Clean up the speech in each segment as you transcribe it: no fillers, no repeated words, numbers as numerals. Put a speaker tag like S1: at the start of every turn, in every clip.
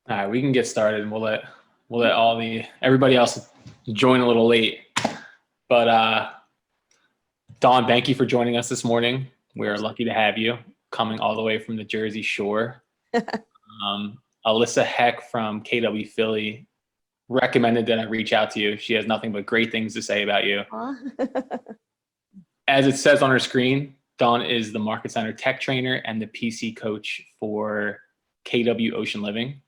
S1: All right, we can get started, and we'll let everybody else join a little late. But Dawn, thank you for joining us this morning. We are lucky to have you coming all the way from the Jersey Shore. Alyssa Heck from KW Philly recommended that I reach out to you. She has nothing but great things to say about you. As it says on her screen, Dawn is the Market Center Tech Trainer and the PC Coach for KW Ocean Living.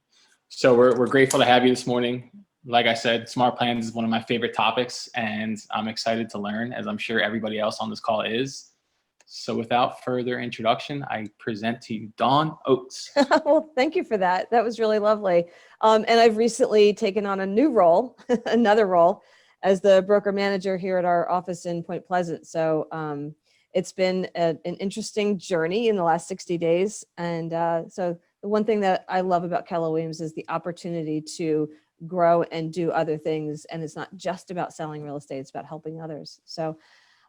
S1: So we're grateful to have you this morning. Like I said, smart plans is one of my favorite topics, and I'm excited to learn, as I'm sure everybody else on this call is. So without further introduction, I present to you Dawn Ochs.
S2: Well, thank you for that. That was really lovely. And I've recently taken on a new role, another role, as the broker manager here at our office in Point Pleasant. So it's been an interesting journey in the last 60 days. And so the one thing that I love about Keller Williams is the opportunity to grow and do other things. And it's not just about selling real estate, it's about helping others. So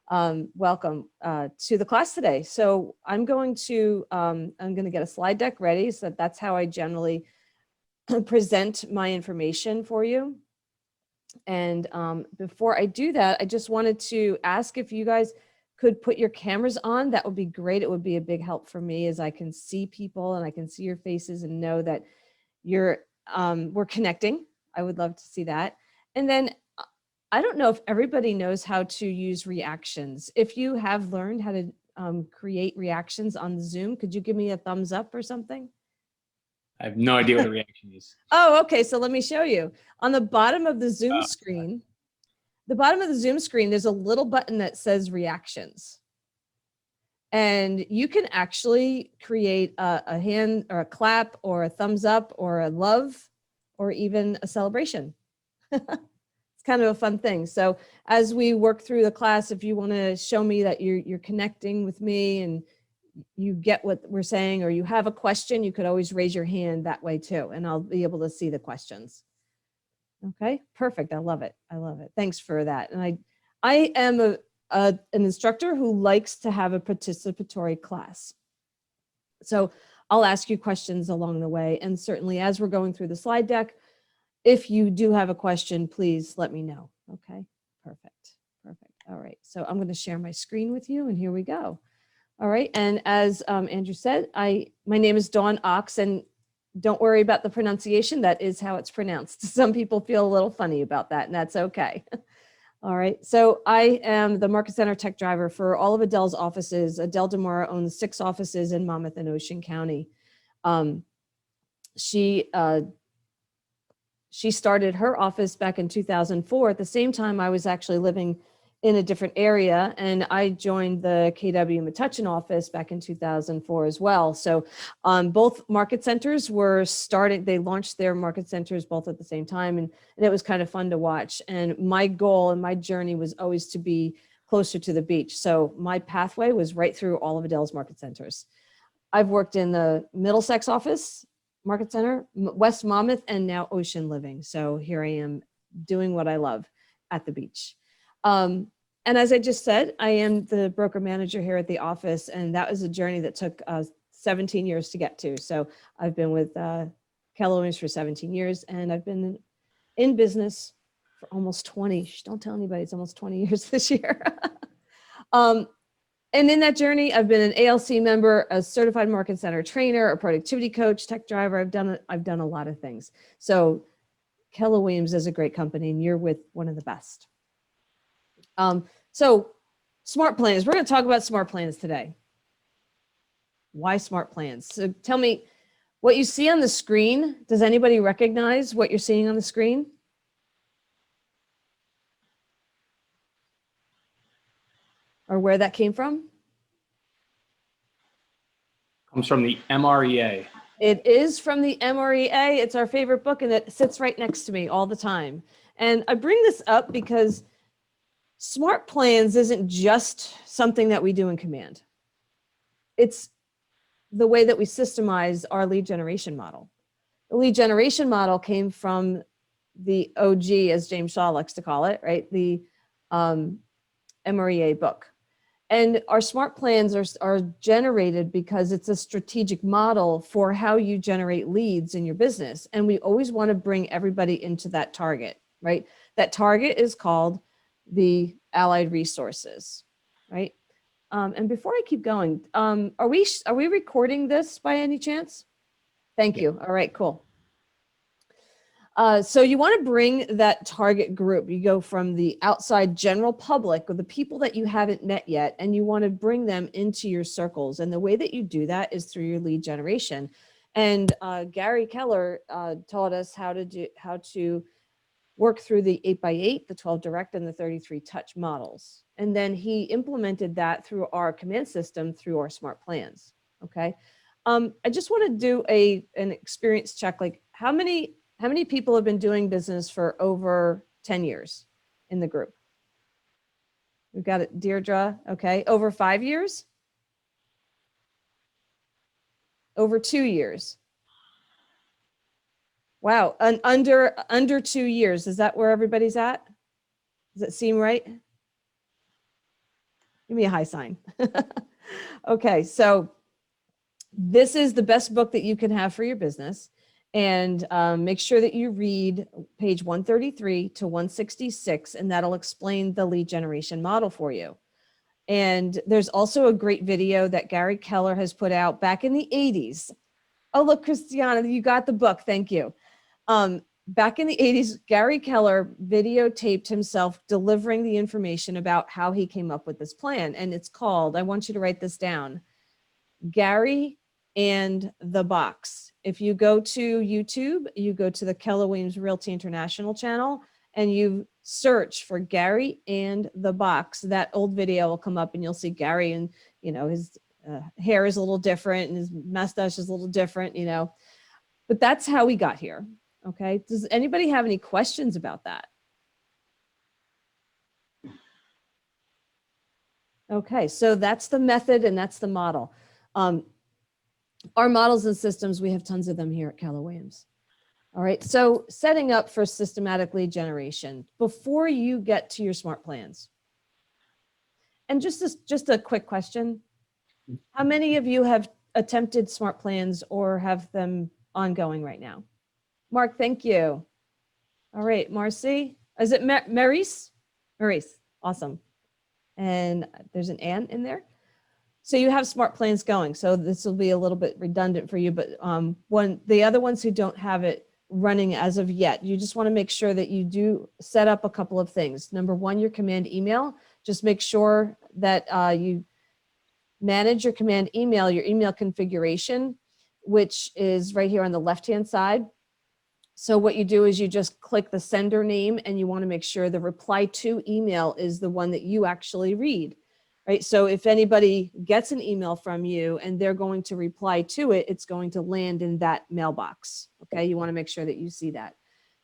S2: welcome to the class today. So I'm going to get a slide deck ready. So that's how I generally present my information for you. And before I do that, I just wanted to ask if you guys could put your cameras on. That would be great. It would be a big help for me, as I can see people and I can see your faces and know that we're connecting. I would love to see that. And then I don't know if everybody knows how to use reactions. If you have learned how to create reactions on Zoom, could you give me a thumbs up or something?
S1: I have no idea what a reaction is.
S2: Oh, okay. So let me show you. On the bottom of the Zoom screen, there's a little button that says reactions. And you can actually create a hand or a clap or a thumbs up or a love or even a celebration. It's kind of a fun thing. So as we work through the class, if you want to show me that you're connecting with me and you get what we're saying, or you have a question, you could always raise your hand that way too, and I'll be able to see the questions. Okay, perfect. I love it. I love it. Thanks for that. And I am an instructor who likes to have a participatory class. So I'll ask you questions along the way. And certainly as we're going through the slide deck, if you do have a question, please let me know. Okay, perfect. Perfect. All right. So I'm going to share my screen with you, and here we go. All right. And as Andrew said, my name is Dawn Ochs, and don't worry about the pronunciation. That is how it's pronounced. Some people feel a little funny about that, and that's okay. All right. So I am the Market Center Tech Driver for all of Adele's offices. Adele DeMora owns 6 offices in Monmouth and Ocean County. She started her office back in 2004. At the same time, I was actually living in a different area, and I joined the KW Metuchen office back in 2004 as well. So both market centers they launched their market centers both at the same time, and it was kind of fun to watch. And my goal and my journey was always to be closer to the beach. So my pathway was right through all of Adele's market centers. I've worked in the Middlesex office, Market Center, West Monmouth, and now Ocean Living. So here I am doing what I love at the beach. And as I just said, I am the broker manager here at the office, and that was a journey that took 17 years to get to. So I've been with Keller Williams for 17 years, and I've been in business for almost 20. Shh, don't tell anybody, it's almost 20 years this year. And in that journey, I've been an ALC member, a certified market center trainer, a productivity coach, tech driver. I've done a lot of things. So Keller Williams is a great company, and you're with one of the best. So smart plans. We're going to talk about smart plans today. Why smart plans? So tell me what you see on the screen. Does anybody recognize what you're seeing on the screen? Or where that came from?
S1: Comes from the MREA.
S2: It is from the MREA. It's our favorite book, and it sits right next to me all the time. And I bring this up because smart plans isn't just something that we do in command. It's the way that we systemize our lead generation model. The lead generation model came from the OG, as James Shaw likes to call it, right? The MREA book. And our smart plans are generated because it's a strategic model for how you generate leads in your business. And we always want to bring everybody into that target, right? That target is called the allied resources, right? And before I keep going, are we recording this by any chance? Thank you. All right, cool. So you want to bring that target group. You go from the outside general public or the people that you haven't met yet, and you want to bring them into your circles. And the way that you do that is through your lead generation. And Gary Keller taught us how to work through the 8x8, the 12 direct, and the 33 touch models. And then he implemented that through our command system through our smart plans. Okay. I just want to do an experience check. Like how many people have been doing business for over 10 years in the group? We've got it, Deirdre. Okay. Over 5 years? Over 2 years? Wow. Under 2 years. Is that where everybody's at? Does it seem right? Give me a high sign. Okay. So this is the best book that you can have for your business. And make sure that you read page 133 to 166, and that'll explain the lead generation model for you. And there's also a great video that Gary Keller has put out back in the 80s. Oh, look, Christiana, you got the book. Thank you. Back in the 80s, Gary Keller videotaped himself delivering the information about how he came up with this plan. And it's called, I want you to write this down, Gary and the Box. If you go to YouTube, you go to the Keller Williams Realty International channel and you search for Gary and the Box, that old video will come up and you'll see Gary, and his hair is a little different and his mustache is a little different, but that's how we got here. Okay. Does anybody have any questions about that? Okay. So that's the method and that's the model. Our models and systems, we have tons of them here at Keller Williams. All right. So setting up for systematic lead generation before you get to your smart plans. And just a quick question. How many of you have attempted smart plans or have them ongoing right now? Mark, thank you. All right, Marcy. Is it Maurice? Maurice, awesome. And there's an Ann in there. So you have smart plans going. So this will be a little bit redundant for you, but the other ones who don't have it running as of yet, you just want to make sure that you do set up a couple of things. Number one, your command email. Just make sure that you manage your command email, your email configuration, which is right here on the left-hand side. So what you do is you just click the sender name and you want to make sure the reply to email is the one that you actually read, right? So if anybody gets an email from you and they're going to reply to it, it's going to land in that mailbox. Okay. You want to make sure that you see that.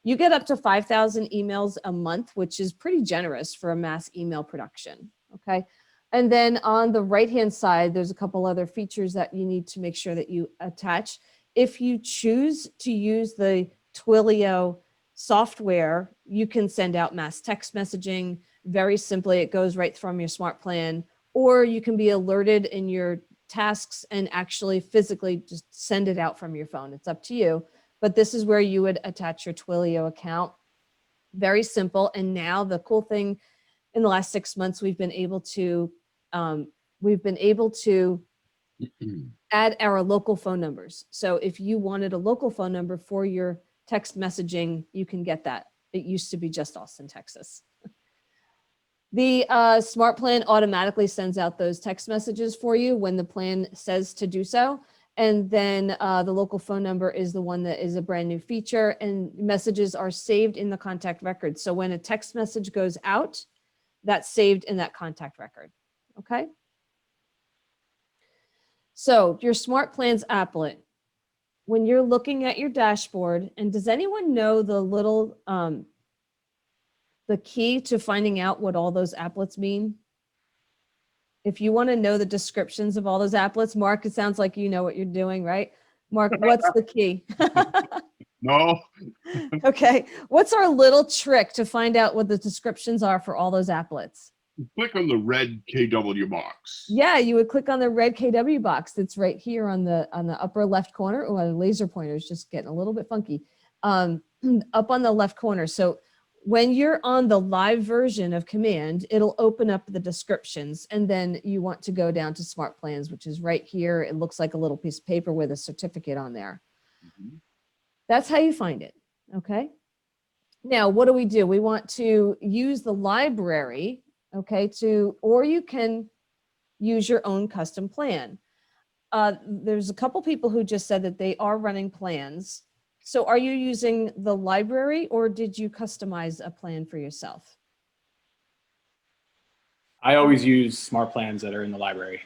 S2: You get up to 5,000 emails a month, which is pretty generous for a mass email production. Okay. And then on the right-hand side, there's a couple other features that you need to make sure that you attach. If you choose to use the Twilio software, you can send out mass text messaging. Very simply, it goes right from your smart plan, or you can be alerted in your tasks and actually physically just send it out from your phone. It's up to you. But this is where you would attach your Twilio account. Very simple. And now the cool thing, in the last 6 months, we've been able to add our local phone numbers. So if you wanted a local phone number for your text messaging, you can get that. It used to be just Austin, Texas. The smart plan automatically sends out those text messages for you when the plan says to do so. And then the local phone number is the one that is a brand new feature, and messages are saved in the contact record. So when a text message goes out, that's saved in that contact record. Okay. So your smart plans applet, when you're looking at your dashboard, and does anyone know the little, the key to finding out what all those applets mean? If you want to know the descriptions of all those applets, Mark, it sounds like you know what you're doing, right? Mark, what's the key?
S3: No.
S2: Okay. What's our little trick to find out what the descriptions are for all those applets?
S3: Click on the red KW box.
S2: Yeah, you would click on the red KW box that's right here on the upper left corner. Oh, the laser pointer is just getting a little bit funky. Up on the left corner. So when you're on the live version of Command, it'll open up the descriptions, and then you want to go down to Smart Plans, which is right here. It looks like a little piece of paper with a certificate on there.
S3: Mhm.
S2: That's how you find it. Okay. Now, what do? We want to use the library, okay, or you can use your own custom plan. There's a couple people who just said that they are running plans. So are you using the library, or did you customize a plan for yourself?
S1: I always use smart plans that are in the library.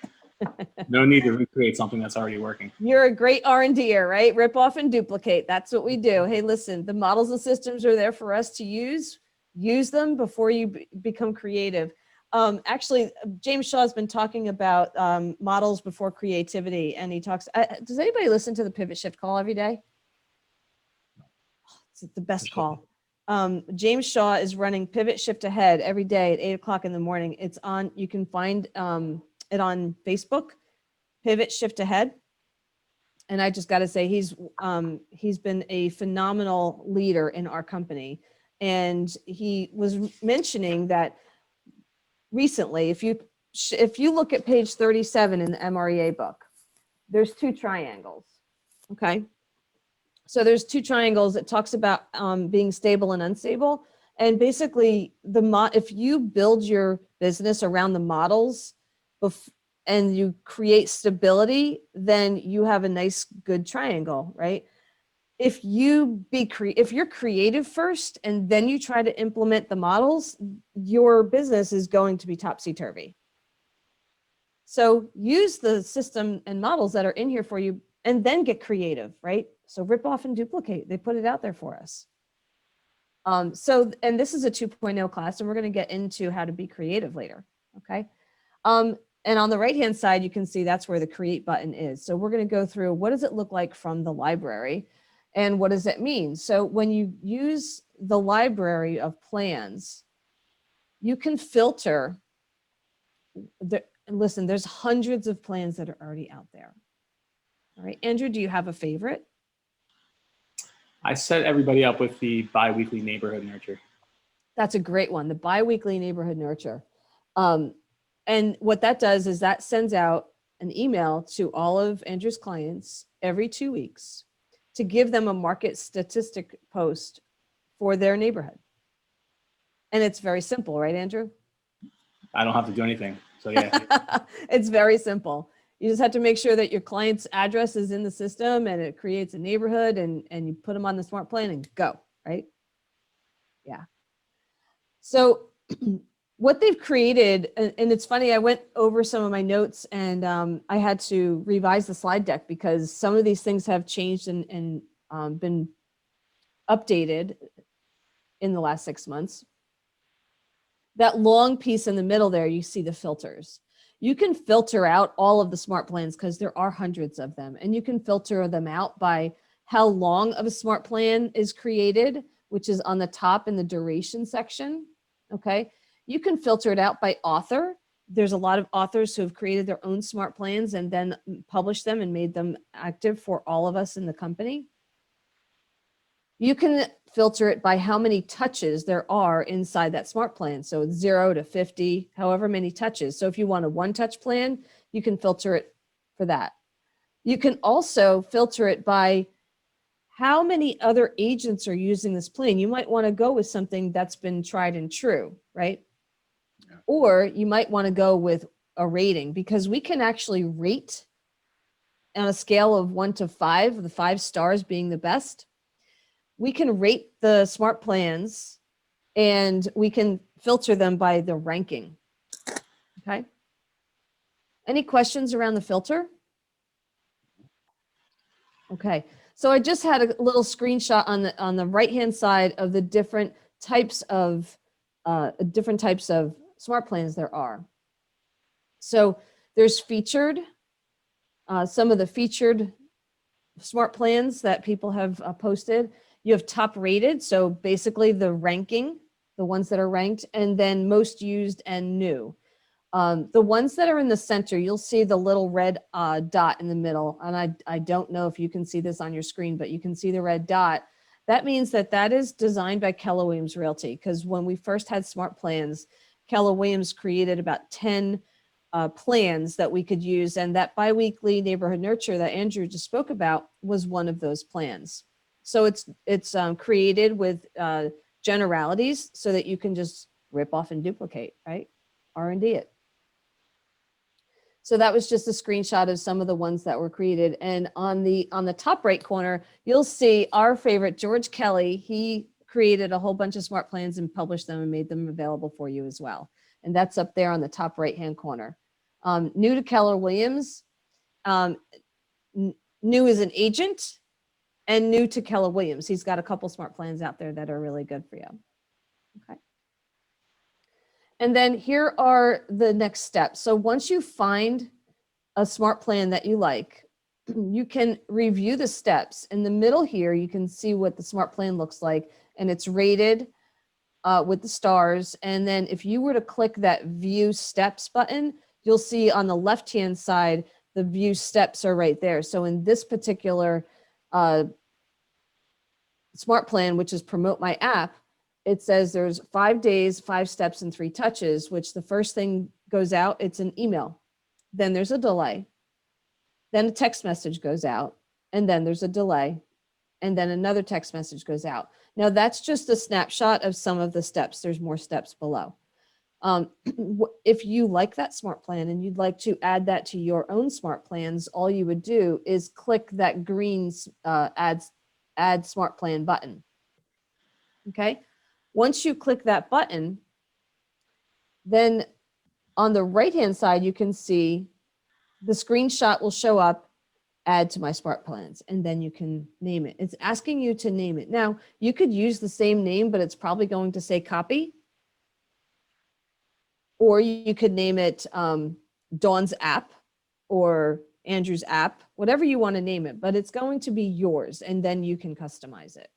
S1: No need to recreate something that's already working.
S2: You're a great R&D'er, right? Rip off and duplicate. That's what we do. Hey, listen, the models and systems are there for us to use. Use them before you become creative. Actually, James Shaw has been talking about models before creativity, and he talks. Does anybody listen to the Pivot Shift call every day? It's the best call. James Shaw is running Pivot Shift Ahead every day at 8 o'clock in the morning. It's on. You can find it on Facebook. Pivot Shift Ahead. And I just got to say, he's been a phenomenal leader in our company. And he was mentioning that recently, if you look at page 37 in the MREA book, there's two triangles. Okay. So there's two triangles. It talks about being stable and unstable. And basically, if you build your business around the models and you create stability, then you have a nice, good triangle, right? If you're creative first and then you try to implement the models, your business is going to be topsy-turvy. So use the system and models that are in here for you, and then get creative, right? So rip off and duplicate. They put it out there for us. And this is a 2.0 class, and we're going to get into how to be creative later. Okay. And on the right-hand side, you can see that's where the create button is. So we're going to go through, what does it look like from the library, and what does it mean? So when you use the library of plans, you can filter. Listen, there's hundreds of plans that are already out there. All right, Andrew, do you have a favorite?
S1: I set everybody up with the bi-weekly neighborhood nurture.
S2: That's a great one, the bi-weekly neighborhood nurture. And what that does is that sends out an email to all of Andrew's clients every 2 weeks to give them a market statistic post for their neighborhood. And it's very simple, right, Andrew?
S1: I don't have to do anything. So yeah.
S2: It's very simple. You just have to make sure that your client's address is in the system, and it creates a neighborhood, and you put them on the smart plan and go, right? Yeah. So what they've created, and it's funny, I went over some of my notes, and I had to revise the slide deck because some of these things have changed and been updated in the last 6 months. That long piece in the middle there, you see the filters. You can filter out all of the smart plans because there are hundreds of them, and you can filter them out by how long of a smart plan is created, which is on the top in the duration section. Okay. You can filter it out by author. There's a lot of authors who have created their own smart plans and then published them and made them active for all of us in the company. You can filter it by how many touches there are inside that smart plan. So it's 0 to 50, however many touches. So if you want a one-touch plan, you can filter it for that. You can also filter it by how many other agents are using this plan. You might want to go with something that's been tried and true, right? Yeah. Or you might want to go with a rating, because we can actually rate on a scale of 1 to 5, the 5 stars being the best. We can rate the smart plans, and we can filter them by the ranking. Okay. Any questions around the filter? Okay. So I just had a little screenshot on the right-hand side of the different types of smart plans there are. So there's featured, some of the featured smart plans that people have posted. You have top rated, so basically the ranking the ones that are ranked, and then most used and new. The ones that are in the center, you'll see the little red dot in the middle. And I don't know if you can see this on your screen, but you can see the red dot. That means that that is designed by Keller Williams Realty, because when we first had smart plans, Keller Williams created about 10 plans that we could use. And that biweekly neighborhood nurture that Andrew just spoke about was one of those plans. So it's created with generalities so that you can just rip off and duplicate, right? R&D it. So that was just a screenshot of some of the ones that were created. And on the top right corner, you'll see our favorite, George Kelly. He created a whole bunch of smart plans and published them and made them available for you as well. And that's up there on the top right-hand corner. New to Keller Williams, new as an agent, and new to Keller Williams. He's got a couple smart plans out there that are really good for you. Okay. And then here are the next steps. So once you find a smart plan that you like, you can review the steps. In the middle here, you can see what the smart plan looks like, and it's rated with the stars. And then if you were to click that view steps button, you'll see on the left-hand side, the view steps are right there. So in this particular smart plan, which is promote my app, it says there's 5 days, 5 steps, and 3 touches, which the first thing goes out, it's an email. Then there's a delay. Then a text message goes out, and then there's a delay, and then another text message goes out. Now that's just a snapshot of some of the steps. There's more steps below. If you like that smart plan and you'd like to add that to your own smart plans, all you would do is click that green add smart plan button. Okay. Once you click that button, then on the right-hand side, you can see the screenshot will show up, add to my smart plans, and then you can name it. It's asking you to name it. Now, you could use the same name, but it's probably going to say copy. Or you could name it Dawn's app or Andrew's app, whatever you want to name it, but it's going to be yours, and then you can customize it.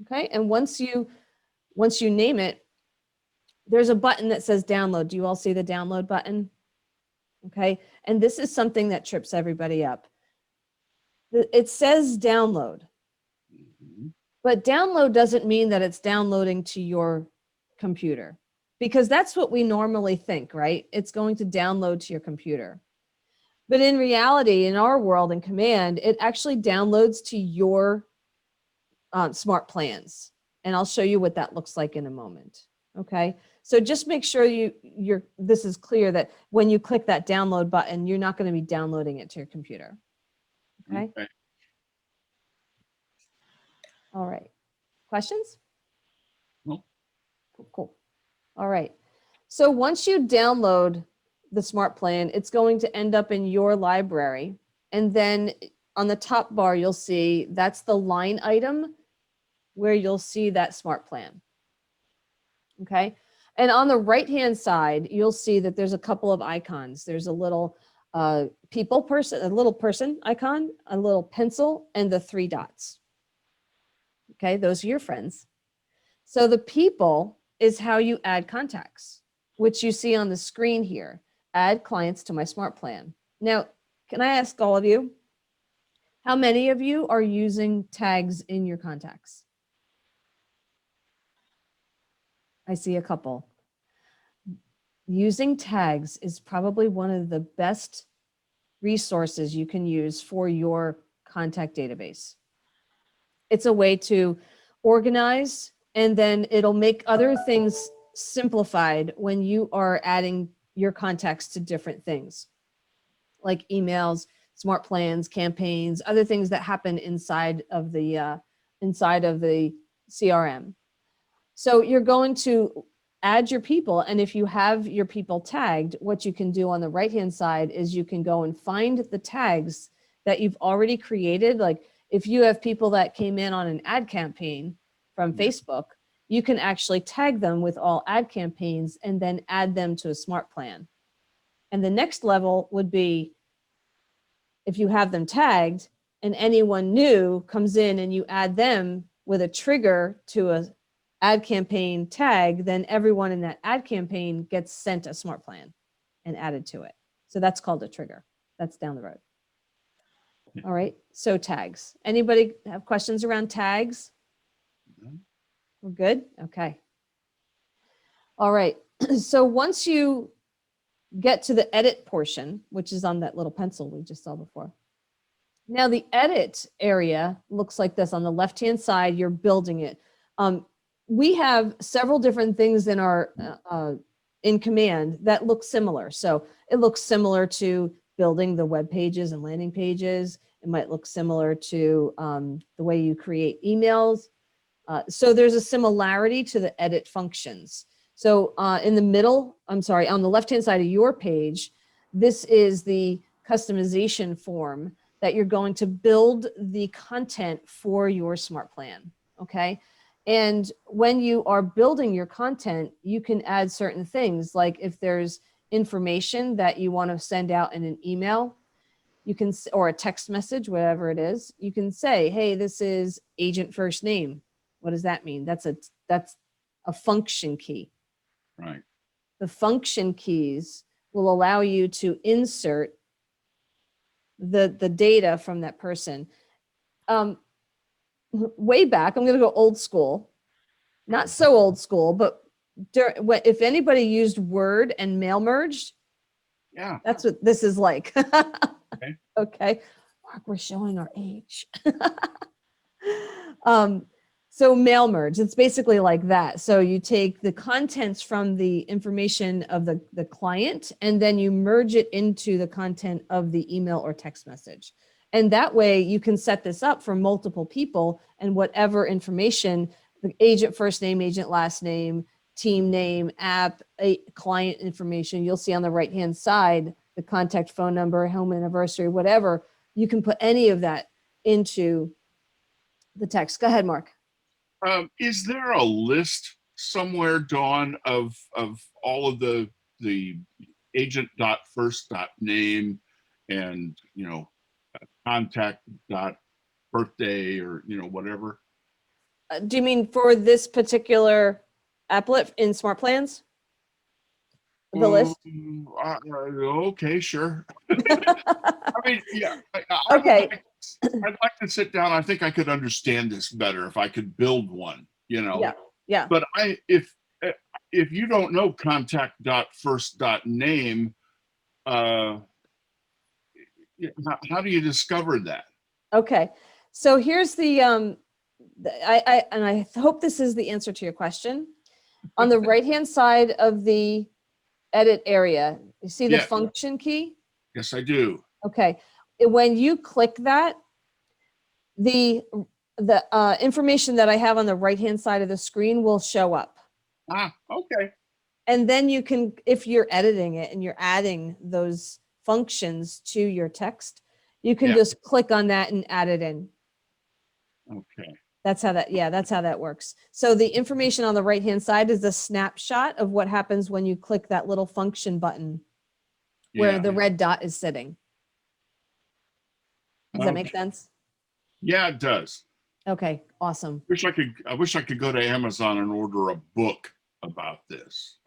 S2: Okay, and once you name it, there's a button that says download. Do you all see the download button? Okay, and this is something that trips everybody up. It says download, but download doesn't mean that it's downloading to your computer, because that's what we normally think, right? It's going to download to your computer. But in reality, in our world in Command, it actually downloads to your smart plans. And I'll show you what that looks like in a moment. Okay, so just make sure this is clear that when you click that download button, you're not going to be downloading it to your computer. Okay. All right. Questions?
S3: No.
S2: Cool. All right. So once you download the smart plan, it's going to end up in your library. And then on the top bar, you'll see that's the line item where you'll see that smart plan. Okay. And on the right-hand side, you'll see that there's a couple of icons. There's a little a little person icon, a little pencil, and the 3 dots. Okay, those are your friends. So the people is how you add contacts, which you see on the screen here. Add clients to my smart plan. Now, can I ask all of you, how many of you are using tags in your contacts? I see a couple. Using tags is probably one of the best resources you can use for your contact database. It's a way to organize, and then it'll make other things simplified when you are adding your contacts to different things, like emails, smart plans, campaigns, other things that happen inside of the CRM. So you're going to add your people, and if you have your people tagged, what you can do on the right-hand side is you can go and find the tags that you've already created. Like if you have people that came in on an ad campaign from Facebook, you can actually tag them with all ad campaigns and then add them to a smart plan. And the next level would be if you have them tagged and anyone new comes in and you add them with a trigger to a ad campaign tag, then everyone in that ad campaign gets sent a smart plan and added to it. So that's called a trigger. That's down the road. All right, so tags. Anybody have questions around tags? We're good? Okay. All right, so once you get to the edit portion, which is on that little pencil we just saw before. Now the edit area looks like this. On the left-hand side, you're building it. We have several different things in our in Command that look similar. So it looks similar to building the web pages and landing pages. It might look similar to the way you create emails. So there's a similarity to the edit functions. So in the middle, I'm sorry, on the left-hand side of your page, this is the customization form that you're going to build the content for your smart plan, okay? And when you are building your content, you can add certain things, like if there's information that you want to send out in an email, you can, or a text message, whatever it is, you can say, hey, this is agent first name. What does that mean? That's a function key.
S3: Right.
S2: The function keys will allow you to insert the data from that person. Way back, I'm going to go old school, not so old school, but if anybody used Word and mail merged,
S3: Yeah.
S2: that's what this is like.
S3: Okay.
S2: Okay. Mark, we're showing our age. So mail merge, it's basically like that. So you take the contents from the information of the client, and then you merge it into the content of the email or text message. And that way you can set this up for multiple people, and whatever information, the agent first name, agent last name, team name, app, client information, you'll see on the right-hand side, the contact phone number, home anniversary, whatever, you can put any of that into the text. Go ahead, Mark.
S3: Is there a list somewhere, Dawn, of all of the agent.first.name and, you know, contact.birthday or, you know, whatever?
S2: Do you mean for this particular applet in Smart Plans? The list?
S3: Okay, sure. I mean, yeah.
S2: Okay.
S3: I'd like to sit down. I think I could understand this better if I could build one, you know.
S2: Yeah. Yeah.
S3: But if you don't know contact.first.name, how do you discover that?
S2: Okay. So here's I hope this is the answer to your question. On the right-hand side of the edit area, you see the function key?
S3: Yes, I do.
S2: Okay. When you click that, the information that I have on the right-hand side of the screen will show up.
S3: Okay.
S2: And then you can, if you're editing it and you're adding those functions to your text, you can just click on that and add it in.
S3: Okay.
S2: That's how that works. So the information on the right-hand side is a snapshot of what happens when you click that little function button where the red dot is sitting. Does that make sense?
S3: Yeah, it does.
S2: Okay, awesome.
S3: I wish I could go to Amazon and order a book about this.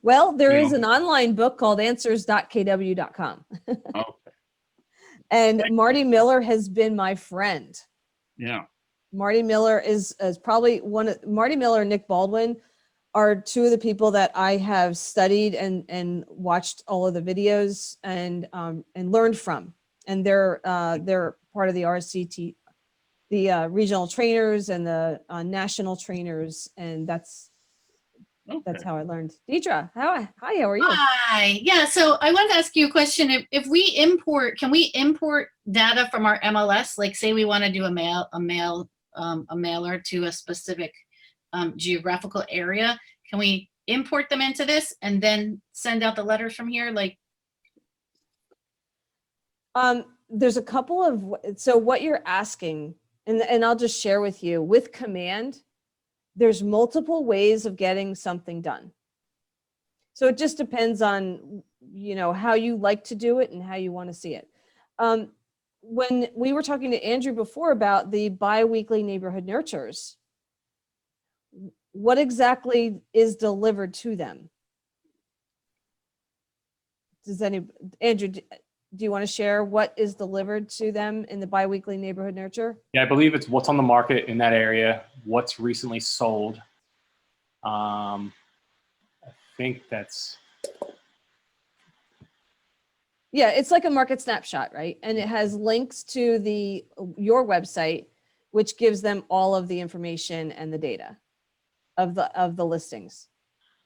S2: Well, there is an online book called answers.kw.com.
S3: Okay.
S2: And Marty Miller has been my friend.
S3: Yeah.
S2: Marty Miller is probably Marty Miller and Nick Baldwin are two of the people that I have studied and watched all of the videos and learned from. And they're part of the RCT, the regional trainers and the national trainers, and that's how I learned. Deidre, hi, how are you?
S4: Hi, yeah. So I wanted to ask you a question. If we import, can we import data from our MLS? Like, say we want to do a mailer to a specific geographical area. Can we import them into this and then send out the letters from here? Like,
S2: there's a couple of, so what you're asking, and I'll just share with you, with Command, there's multiple ways of getting something done. So it just depends on, you know, how you like to do it and how you want to see it. When we were talking to Andrew before about the bi-weekly neighborhood nurtures, what exactly is delivered to them? Andrew, do you want to share what is delivered to them in the biweekly neighborhood nurture?
S1: Yeah, I believe it's what's on the market in that area, what's recently sold. I think that's,
S2: Yeah, it's like a market snapshot, right? And it has links to your website, which gives them all of the information and the data of the listings.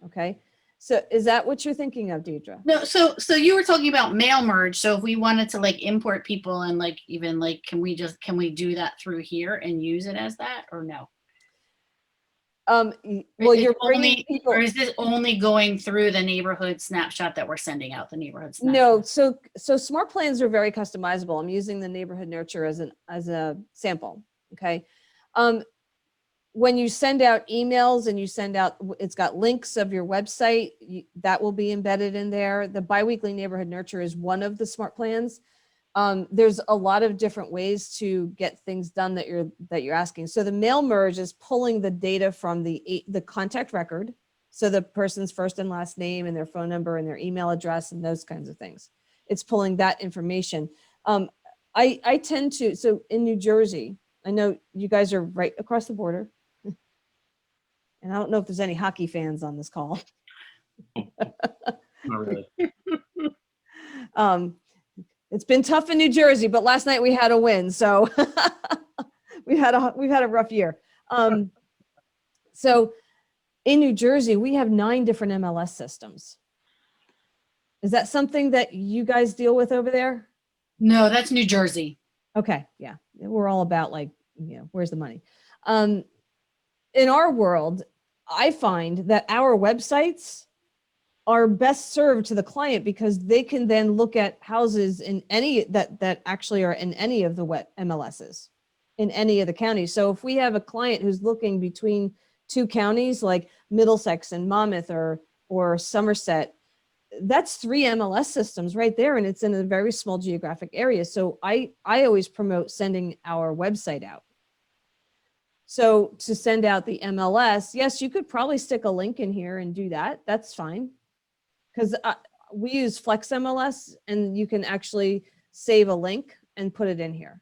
S2: Okay. So is that what you're thinking of, Deidre?
S4: No, so you were talking about mail merge. So if we wanted to like import people and like even like can we do that through here and use it as that or no?
S2: Well,
S4: It's
S2: you're bringing
S4: only,
S2: people.
S4: or is this only going through the neighborhood snapshot that we're sending out, the neighborhood snapshot?
S2: No, so smart plans are very customizable. I'm using the neighborhood nurture as a sample. Okay. When you send out emails and you send out, it's got links of your website, that will be embedded in there. The biweekly neighborhood nurture is one of the smart plans. There's a lot of different ways to get things done that you're asking. So the mail merge is pulling the data from the contact record. So the person's first and last name and their phone number and their email address and those kinds of things. It's pulling that information. I tend to, so in New Jersey, I know you guys are right across the border. And I don't know if there's any hockey fans on this call.
S1: not really.
S2: It's been tough in New Jersey, but last night we had a win. So we've had a rough year. So in New Jersey, we have 9 different MLS systems. Is that something that you guys deal with over there?
S4: No, that's New Jersey.
S2: Okay. Yeah. We're all about like, where's the money? In our world, I find that our websites are best served to the client because they can then look at houses in any that actually are in any of the MLSs in any of the counties. So if we have a client who's looking between 2 counties like Middlesex and Monmouth or Somerset, that's 3 MLS systems right there, and it's in a very small geographic area. So I always promote sending our website out. So to send out the MLS, yes, you could probably stick a link in here and do that. That's fine. Because we use Flex MLS and you can actually save a link and put it in here.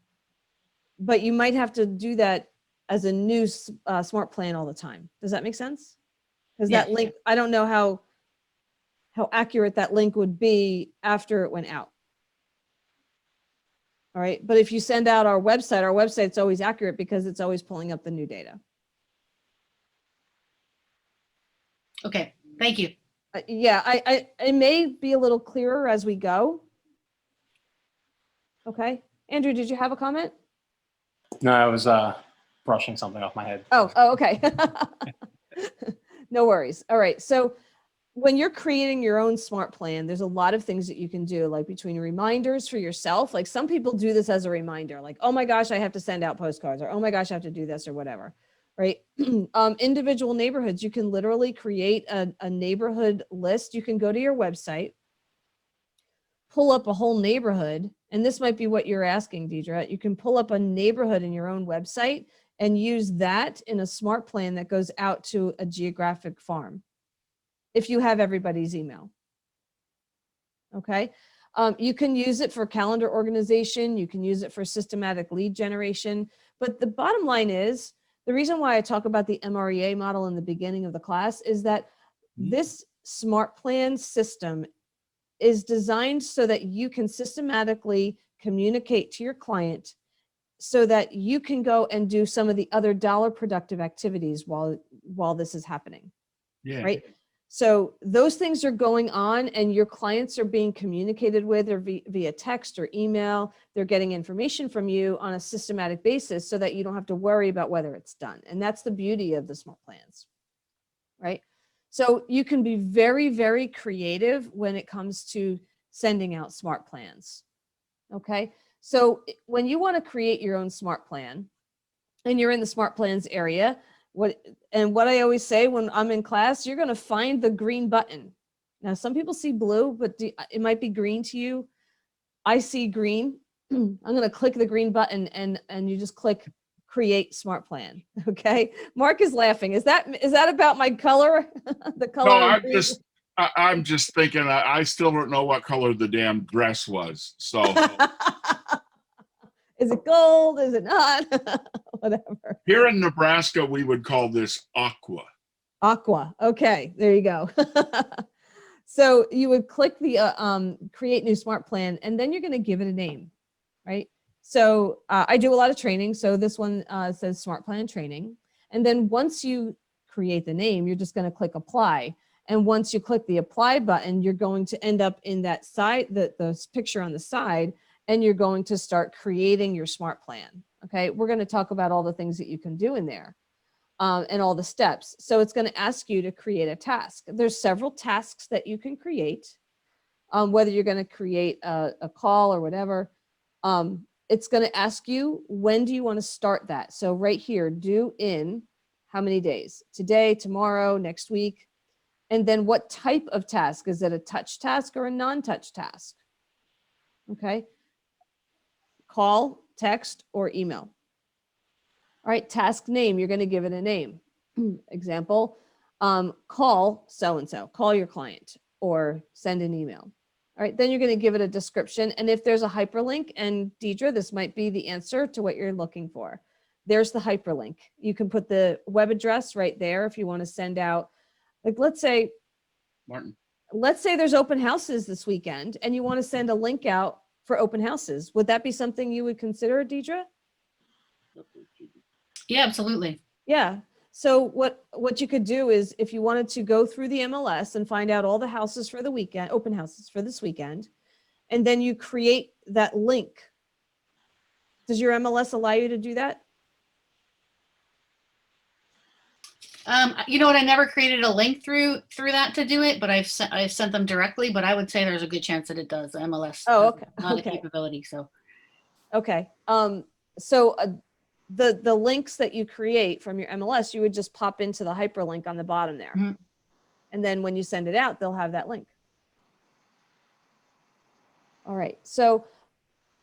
S2: But you might have to do that as a new smart plan all the time. Does that make sense? Because that link, I don't know how accurate that link would be after it went out. All right. But if you send out our website's always accurate because it's always pulling up the new data.
S4: Okay. Thank you.
S2: Yeah, it may be a little clearer as we go. Okay. Andrew, did you have a comment?
S1: No, I was brushing something off my head.
S2: Oh, okay. No worries. All right. So when you're creating your own smart plan, there's a lot of things that you can do, like between reminders for yourself. Like some people do this as a reminder, like, oh my gosh, I have to send out postcards, or oh my gosh, I have to do this or whatever, right? Individual neighborhoods, you can literally create a neighborhood list. You can go to your website, pull up a whole neighborhood, and this might be what you're asking, Deidre. You can pull up a neighborhood in your own website and use that in a smart plan that goes out to a geographic farm, if you have everybody's email. Okay. You can use it for calendar organization. You can use it for systematic lead generation. But the bottom line is, the reason why I talk about the MREA model in the beginning of the class is that this smart plan system is designed so that you can systematically communicate to your client so that you can go and do some of the other dollar productive activities while this is happening.
S3: Yeah.
S2: Right. So those things are going on and your clients are being communicated with or via text or email. They're getting information from you on a systematic basis so that you don't have to worry about whether it's done. And that's the beauty of the smart plans, right? So you can be very, very creative when it comes to sending out smart plans. Okay. So when you want to create your own smart plan and you're in the smart plans area, what I always say when I'm in class, you're going to find the green button. Now, some people see blue, but it might be green to you. I see green. I'm going to click the green button and you just click create smart plan. Okay. Mark is laughing. Is that about my color? The color.
S3: No,
S2: of
S3: I'm
S2: green?
S3: I'm just thinking, I still don't know what color the damn dress was. So
S2: Is it gold? Is it not? Whatever.
S3: here in Nebraska, we would call this aqua.
S2: Aqua. Okay, there you go. So you would click the create new smart plan, and then you're going to give it a name, right? So I do a lot of training. So this one says smart plan training. And then once you create the name, you're just going to click apply. And once you click the apply button, you're going to end up in that side, the picture on the side, and you're going to start creating your smart plan. Okay, we're going to talk about all the things that you can do in there. And all the steps. So it's going to ask you to create a task. There's several tasks that you can create, whether you're going to create a call or whatever. It's going to ask you, when do you want to start that? So right here, due in how many days? Today, tomorrow, next week. And then what type of task? Is it a touch task or a non-touch task? Okay. Call, text, or email. All right, task name, you're going to give it a name. Example, call so-and-so, call your client, or send an email. All right, then you're going to give it a description. And if there's a hyperlink, and Deidre, this might be the answer to what you're looking for. There's the hyperlink. You can put the web address right there if you want to send out, like, let's say there's open houses this weekend and you want to send a link out for open houses. Would that be something you would consider, Deidre?
S4: Yeah, absolutely.
S2: Yeah. So what you could do is, if you wanted to go through the MLS and find out all the houses for the weekend, open houses for this weekend, and then you create that link. Does your MLS allow you to do that?
S4: You know what? I never created a link through that to do it, but I've sent them directly. But I would say there's a good chance that it does. The MLS.
S2: Oh, okay.
S4: Not
S2: Okay.
S4: a capability. So.
S2: Okay. So the links that you create from your MLS, you would just pop into the hyperlink on the bottom there.
S4: Mm-hmm.
S2: And then when you send it out, they'll have that link. All right. So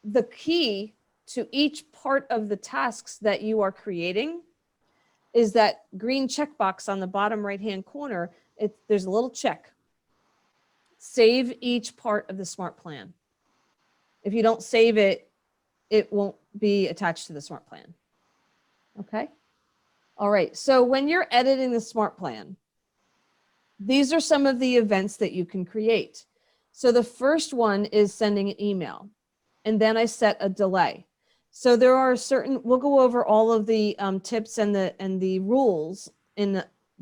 S2: the key to each part of the tasks that you are creating is that green checkbox on the bottom right-hand corner. There's a little check. Save each part of the smart plan. If you don't save it, it won't be attached to the smart plan. Okay. All right. So when you're editing the smart plan, these are some of the events that you can create. So the first one is sending an email, and then I set a delay. So there are we'll go over all of the tips and the rules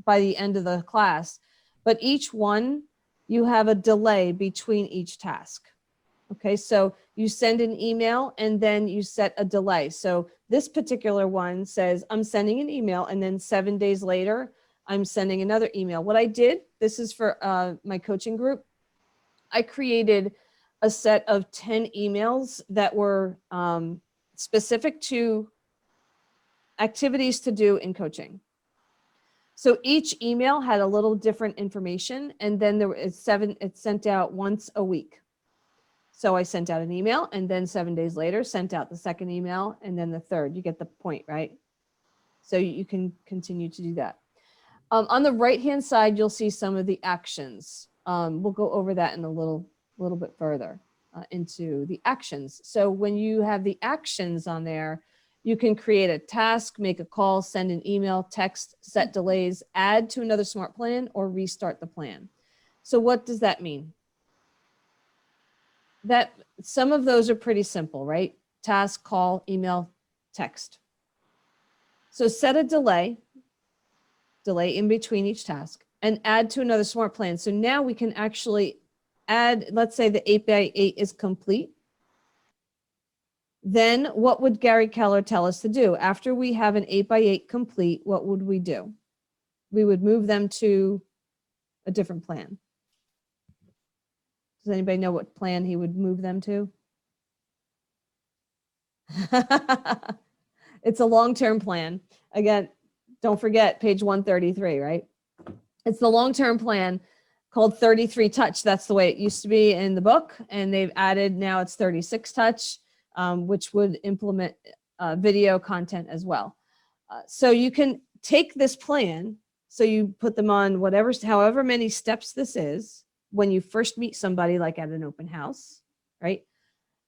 S2: by the end of the class, but each one, you have a delay between each task. Okay, so you send an email and then you set a delay. So this particular one says, I'm sending an email, and then 7 days later, I'm sending another email. What I did, this is for my coaching group, I created a set of 10 emails that were specific to activities to do in coaching. So each email had a little different information, and then it's sent out once a week. So I sent out an email, and then 7 days later sent out the second email, and then the third. You get the point, right? So you can continue to do that. On the right-hand side, you'll see some of the actions. We'll go over that in a little bit further into the actions. So when you have the actions on there, you can create a task, make a call, send an email, text, set delays, add to another smart plan, or restart the plan. So what does that mean? That some of those are pretty simple, right? Task, call, email, text. So set a delay in between each task, and add to another smart plan. So now we can actually add, let's say the 8x8 is complete. Then what would Gary Keller tell us to do? After we have an 8x8 complete, what would we do? We would move them to a different plan. Does anybody know what plan he would move them to? It's a long-term plan. Again, don't forget page 133, right? It's the long-term plan called 33 touch. That's the way it used to be in the book. And they've added, now it's 36 touch, which would implement video content as well. So you can take this plan. So you put them on however many steps this is when you first meet somebody, like at an open house, right?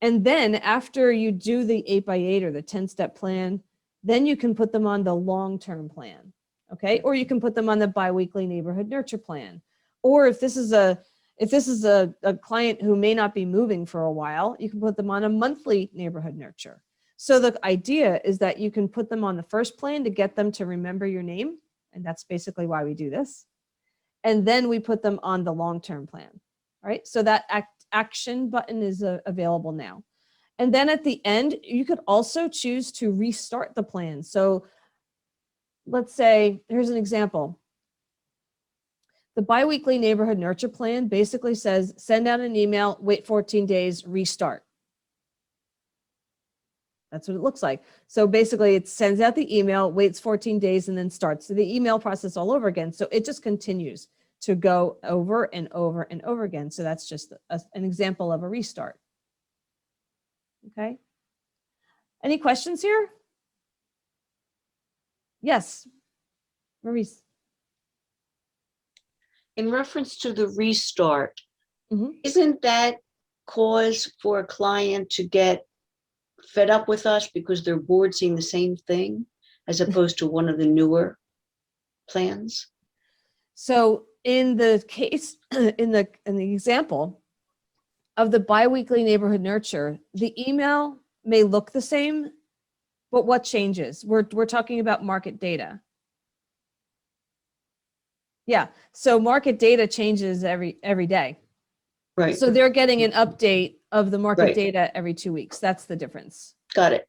S2: And then after you do the 8x8 or the 10-step plan, then you can put them on the long-term plan, okay? Or you can put them on the biweekly neighborhood nurture plan. Or if this is a client who may not be moving for a while, you can put them on a monthly neighborhood nurture. So the idea is that you can put them on the first plan to get them to remember your name. And that's basically why we do this. And then we put them on the long-term plan, right? So that action button is available now. And then at the end, you could also choose to restart the plan. So let's say, here's an example. The biweekly neighborhood nurture plan basically says, send out an email, wait 14 days, restart. That's what it looks like. So basically it sends out the email, waits 14 days, and then starts the email process all over again. So it just continues to go over and over and over again. So that's just an example of a restart. Okay. Any questions here? Yes, Maurice.
S5: In reference to the restart,
S2: Mhm.
S5: isn't that cause for a client to get fed up with us because they're bored seeing the same thing as opposed to one of the newer plans?
S2: So in the case, in the example of the biweekly neighborhood nurture, the email may look the same, but what changes? We're talking about market data. Yeah, so market data changes every day.
S5: Right.
S2: So they're getting an update of the market
S5: Right.
S2: data every 2 weeks. That's the difference.
S5: Got it.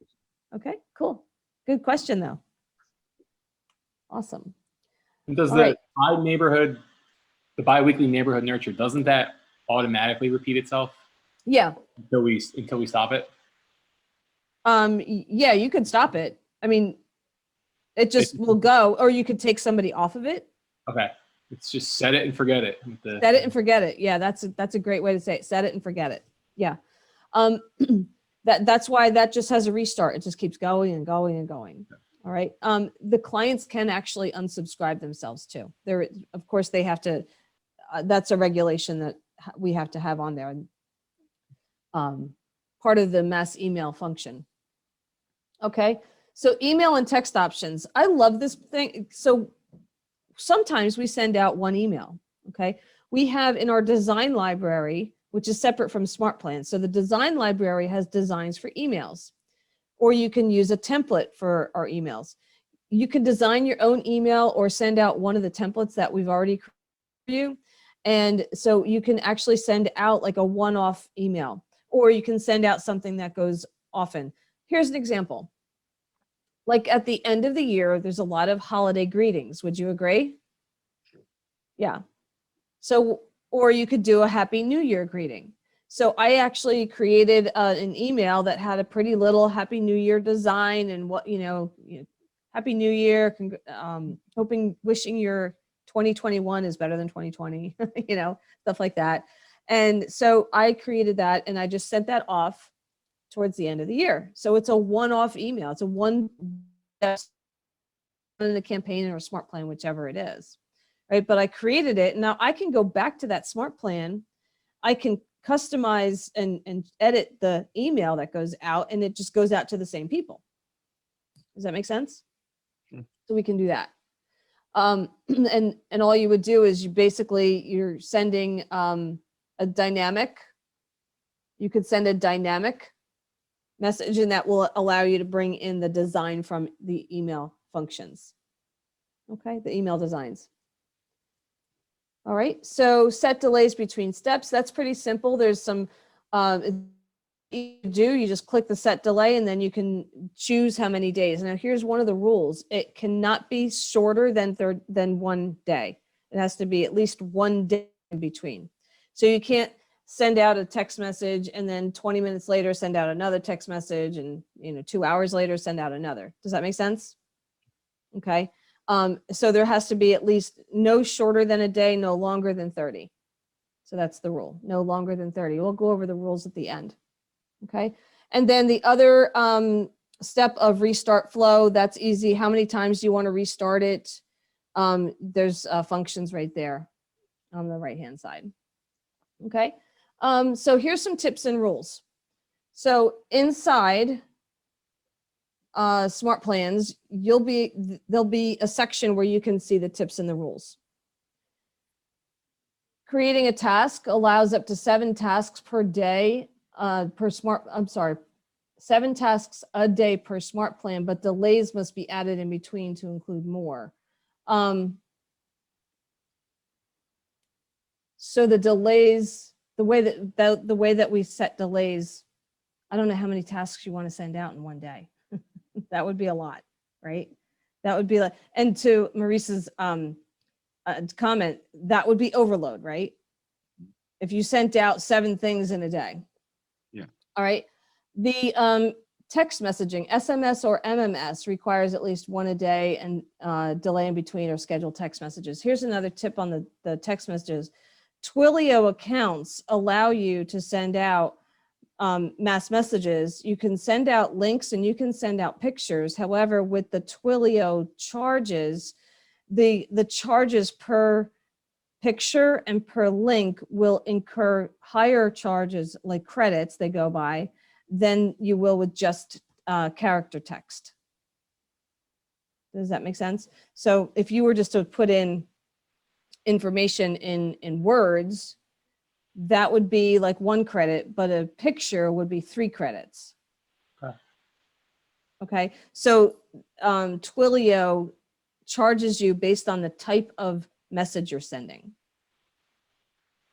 S2: Okay, cool. Good question though. Awesome.
S1: And does
S2: All
S1: the
S2: right.
S1: the biweekly neighborhood nurture, doesn't that automatically repeat itself
S2: Yeah.
S1: until we stop it?
S2: Yeah, you could stop it. I mean, it just will go, or you could take somebody off of it.
S1: Okay. It's just set it and forget it.
S2: Set it and forget it. Yeah, that's a great way to say it. Set it and forget it. Yeah. That's why that just has a restart. It just keeps going and going and going. All right. The clients can actually unsubscribe themselves too. Of course, they have to. That's a regulation that we have to have on there. Part of the mass email function. Okay. So email and text options. I love this thing. So sometimes we send out one email. Okay. We have in our design library, which is separate from Smart Plan. So the design library has designs for emails, or you can use a template for our emails. You can design your own email or send out one of the templates that we've already created for you. And so you can actually send out like a one-off email, or you can send out something that goes often. Here's an example. Like at the end of the year, there's a lot of holiday greetings. Would you agree? Yeah. So, or you could do a Happy New Year greeting. So I actually created an email that had a pretty little Happy New Year design and what, Happy New Year, wishing your 2021 is better than 2020, stuff like that. And so I created that and I just sent that off towards the end of the year. So it's a one-off email. It's a one in a campaign or a Smart Plan, whichever it is, right? But I created it. Now I can go back to that Smart Plan. I can customize and edit the email that goes out, and it just goes out to the same people. Does that make sense?
S3: Sure.
S2: So we can do that. And all you would do is you're sending a dynamic. You could send a dynamic message, and that will allow you to bring in the design from the email functions. Okay, the email designs. All right, so set delays between steps. That's pretty simple. There's some, you just click the set delay and then you can choose how many days. Now here's one of the rules. It cannot be shorter than 1 day. It has to be at least 1 day in between. So you can't send out a text message and then 20 minutes later send out another text message and 2 hours later send out another. Does that make sense? Okay. So there has to be at least no shorter than a day, no longer than 30. So that's the rule, no longer than 30. We'll go over the rules at the end. Okay. And then the other step of restart flow, that's easy. How many times do you want to restart it? There's functions right there on the right-hand side. Okay. So here's some tips and rules. So inside Smart Plans, there'll be a section where you can see the tips and the rules. Creating a task allows up to 7 tasks per day per 7 tasks a day per Smart Plan, but delays must be added in between to include more. So the delays, the way that we set delays, I don't know how many tasks you want to send out in one day. That would be a lot, right? That would be like, and to Maurice's comment, that would be overload, right? If you sent out 7 things in a day.
S3: Yeah.
S2: All right. The text messaging, SMS or MMS, requires at least 1 a day, and delay in between or scheduled text messages. Here's another tip on the text messages. Twilio accounts allow you to send out mass messages. You can send out links and you can send out pictures. However, with the Twilio charges, the charges per picture and per link will incur higher charges, like credits they go by, than you will with just character text. Does that make sense? So if you were just to put in information in words, that would be like 1 credit, but a picture would be 3 credits.
S1: Okay.
S2: Okay, so Twilio charges you based on the type of message you're sending.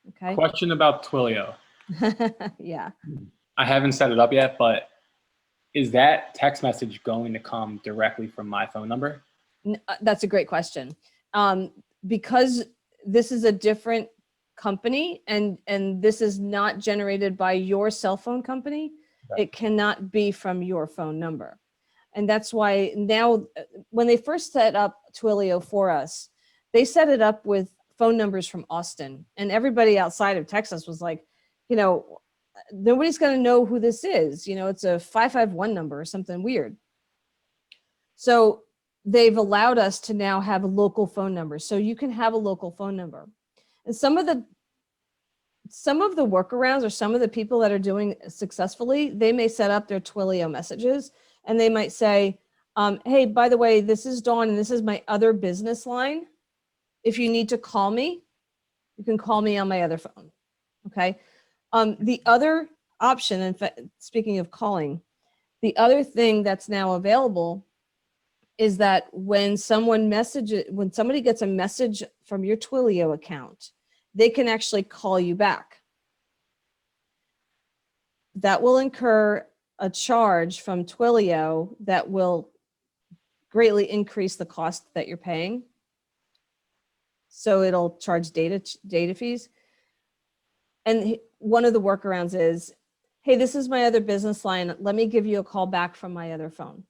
S2: Okay.
S1: Question about Twilio.
S2: Yeah.
S1: I haven't set it up yet, but is that text message going to come directly from my phone number?
S2: That's a great question. Because this is a different company and this is not generated by your cell phone company,
S1: Okay.
S2: It cannot be from your phone number. And that's why now, when they first set up Twilio for us, they set it up with phone numbers from Austin, and everybody outside of Texas was like, you know, nobody's going to know who this is. You know, it's a 551 number or something weird. So they've allowed us to now have a local phone number. So you can have a local phone number. And some of the workarounds, or some of the people that are doing successfully, they may set up their Twilio messages and they might say, hey, by the way, this is Dawn and this is my other business line. If you need to call me, you can call me on my other phone. Okay. The other option, in fact, speaking of calling, the other thing that's now available is that when somebody gets a message from your Twilio account, they can actually call you back. That will incur a charge from Twilio that will greatly increase the cost that you're paying. So it'll charge data fees. And one of the workarounds is, hey, this is my other business line. Let me give you a call back from my other phone.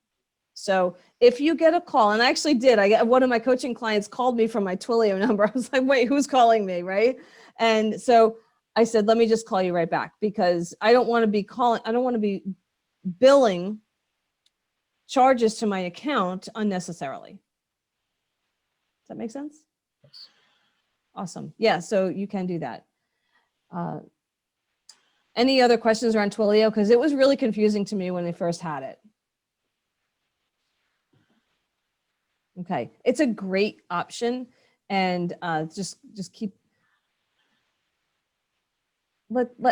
S2: So if you get a call, and I actually did, one of my coaching clients called me from my Twilio number. I was like, wait, who's calling me, right? And so I said, let me just call you right back, because I don't want to be billing charges to my account unnecessarily. Does that make sense?
S1: Yes.
S2: Awesome. Yeah, so you can do that. Any other questions around Twilio? Because it was really confusing to me when they first had it. Okay, it's a great option, and just keep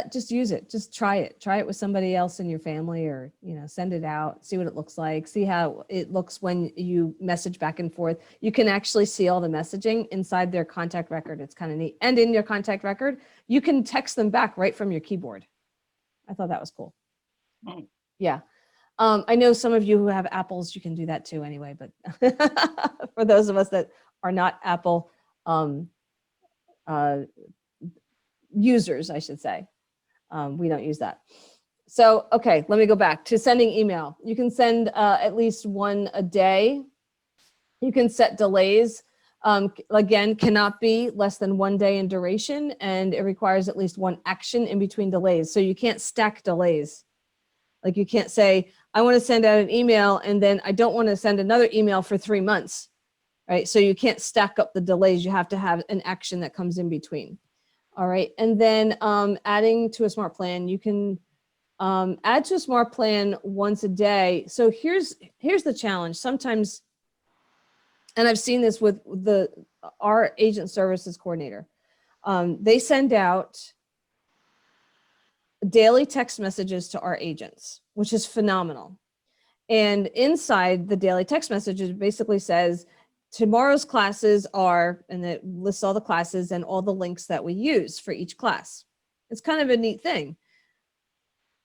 S2: just use it. Just try it with somebody else in your family, or send it out, see what it looks like, see how it looks when you message back and forth. You can actually see all the messaging inside their contact record. It's kind of neat. And in your contact record, you can text them back right from your keyboard. I thought that was cool.
S3: Oh.
S2: Yeah. I know some of you who have Apples, you can do that too anyway, but for those of us that are not Apple users, I should say, we don't use that. So, okay, let me go back to sending email. You can send at least 1 a day. You can set delays. Again, cannot be less than 1 day in duration, and it requires at least 1 action in between delays. So you can't stack delays. Like, you can't say, I want to send out an email and then I don't want to send another email for 3 months, right? So you can't stack up the delays. You have to have an action that comes in between. All right. And then adding to a smart plan, you can add to a smart plan once a day. So here's the challenge. Sometimes, and I've seen this with our agent services coordinator, they send out daily text messages to our agents, which is phenomenal. And inside the daily text messages basically says, tomorrow's classes are, and it lists all the classes and all the links that we use for each class. It's kind of a neat thing.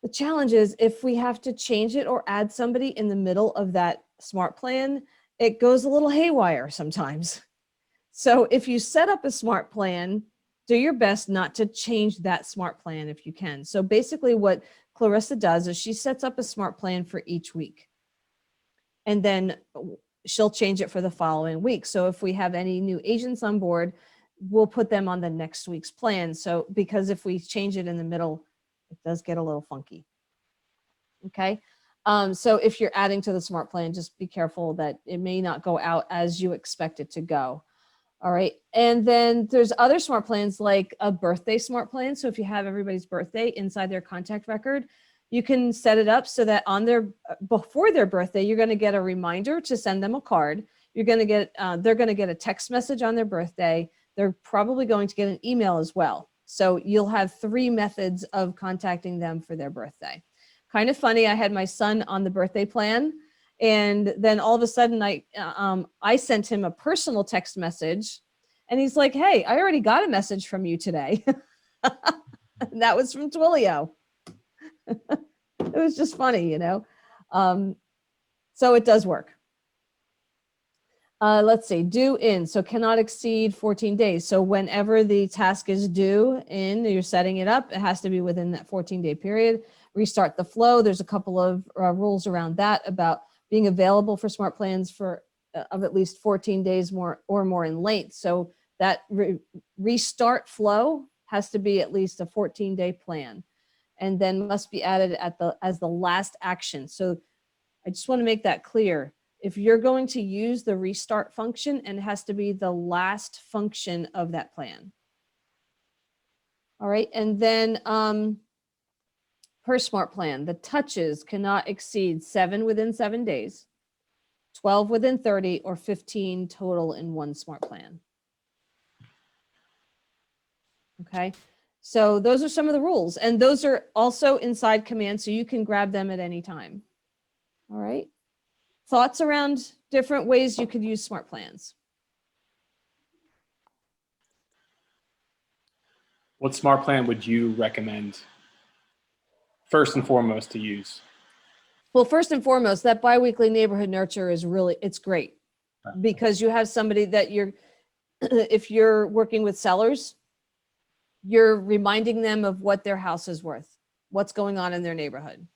S2: The challenge is if we have to change it or add somebody in the middle of that smart plan, it goes a little haywire sometimes. So if you set up a smart plan, do your best not to change that smart plan if you can. So basically what Clarissa does is she sets up a smart plan for each week. And then she'll change it for the following week. So if we have any new agents on board, we'll put them on the next week's plan. So because if we change it in the middle, it does get a little funky. Okay. So if you're adding to the smart plan, just be careful that it may not go out as you expect it to go. All right. And then there's other smart plans like a birthday smart plan. So if you have everybody's birthday inside their contact record, you can set it up so that on their before their birthday, you're going to get a reminder to send them a card. You're going to get they're going to get a text message on their birthday. They're probably going to get an email as well. So you'll have 3 methods of contacting them for their birthday. Kind of funny. I had my son on the birthday plan, and then all of a sudden I sent him a personal text message, and he's like, "Hey, I already got a message from you today." That was from Twilio. It was just funny, you know. So it does work. Let's see, due in, so cannot exceed 14 days. So whenever the task is due in, you're setting it up, it has to be within that 14-day period. Restart the flow. There's a couple of rules around that about being available for smart plans for of at least 14 days more or more in length. So that restart flow has to be at least a 14-day plan, and then must be added as the last action. So I just want to make that clear. If you're going to use the restart function, and it has to be the last function of that plan. All right, and then per smart plan, the touches cannot exceed 7 within 7 days, 12 within 30, or 15 total in one smart plan. Okay, so those are some of the rules, and those are also inside command, so you can grab them at any time. All right. Thoughts around different ways you could use smart plans?
S1: What smart plan would you recommend first and foremost to use?
S2: Well, first and foremost, that biweekly neighborhood nurture is really, it's great because you have somebody that if you're working with sellers, you're reminding them of what their house is worth, what's going on in their neighborhood.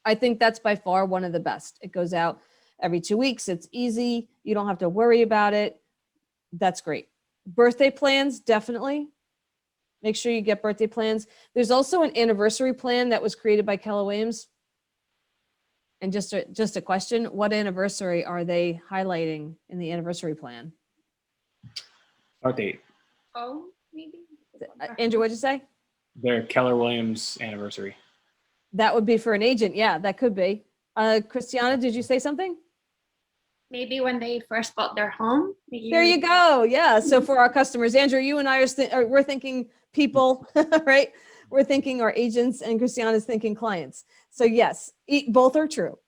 S2: I think that's by far one of the best. It goes out every 2 weeks. It's easy. You don't have to worry about it. That's great. Birthday plans, definitely. Make sure you get birthday plans. There's also an anniversary plan that was created by Keller Williams. And just a question, what anniversary are they highlighting in the anniversary plan?
S1: Start date.
S6: Oh, maybe.
S2: Andrew, what'd you say?
S1: Their Keller Williams anniversary.
S2: That would be for an agent. Yeah, that could be. Christiana, did you say something?
S6: Maybe when they first bought their home.
S2: There you go. Yeah. So for our customers, Andrew, you and I we're thinking people, right? We're thinking our agents, and Christiana's thinking clients. So yes, both are true.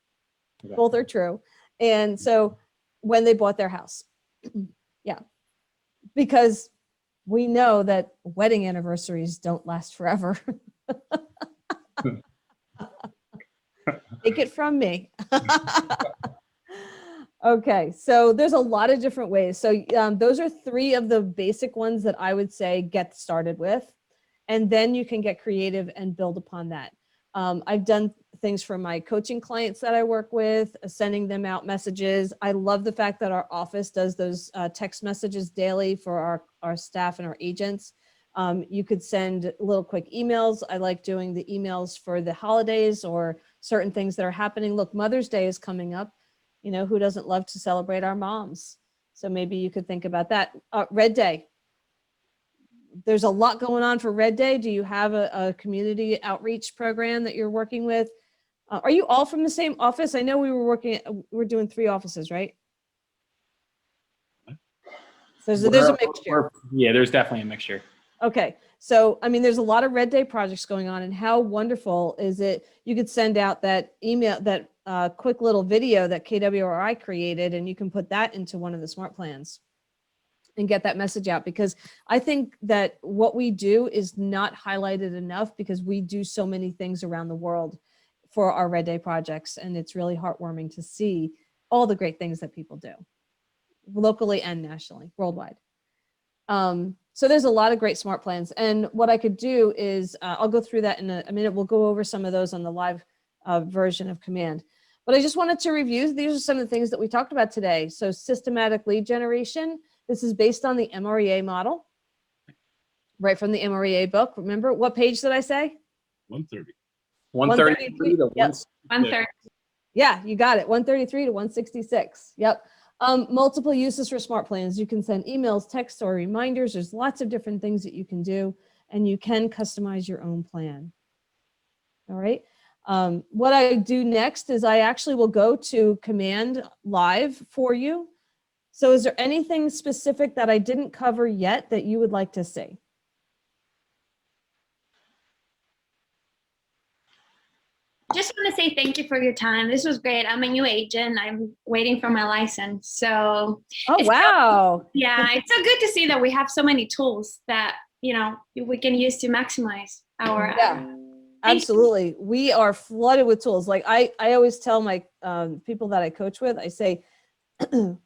S1: Okay.
S2: Both are true. And so when they bought their house, yeah, because we know that wedding anniversaries don't last forever. Take it from me. Okay, so there's a lot of different ways. So those are 3 of the basic ones that I would say get started with, and then you can get creative and build upon that. I've done things for my coaching clients that I work with, sending them out messages. I love the fact that our office does those text messages daily for our staff and our agents. You could send little quick emails. I like doing the emails for the holidays or certain things that are happening. Look, Mother's Day is coming up. You know, who doesn't love to celebrate our moms? So maybe you could think about that. Red Day. There's a lot going on for Red Day. Do you have a community outreach program that you're working with? Are you all from the same office? I know we're doing 3 offices, right? So there's a mixture.
S1: Yeah, there's definitely a mixture.
S2: Okay. So, I mean, there's a lot of Red Day projects going on, and how wonderful is it? You could send out that email, that quick little video that KWRI created, and you can put that into one of the smart plans and get that message out, because I think that what we do is not highlighted enough, because we do so many things around the world for our Red Day projects. And it's really heartwarming to see all the great things that people do locally and nationally, worldwide. So there's a lot of great smart plans. And what I could do is I'll go through that in a minute. We'll go over some of those on the live version of Command. But I just wanted to review. These are some of the things that we talked about today. So systematic lead generation. This is based on the MREA model, right from the MREA book. Remember, what page did I say?
S3: 130.
S1: 133 to
S2: Yep.
S6: 1/3.
S2: Yeah, you got it. 133 to 166. Yep. Multiple uses for smart plans. You can send emails, texts, or reminders. There's lots of different things that you can do, and you can customize your own plan. All right. What I do next is I actually will go to Command Live for you. So is there anything specific that I didn't cover yet that you would like to see?
S6: Just want to say thank you for your time. This was great. I'm a new agent. I'm waiting for my license. So
S2: Oh,
S6: it's
S2: wow.
S6: yeah, it's so good to see that we have so many tools that, you know, we can use to maximize our
S2: Yeah, absolutely. We are flooded with tools. Like I always tell my people that I coach with, I say,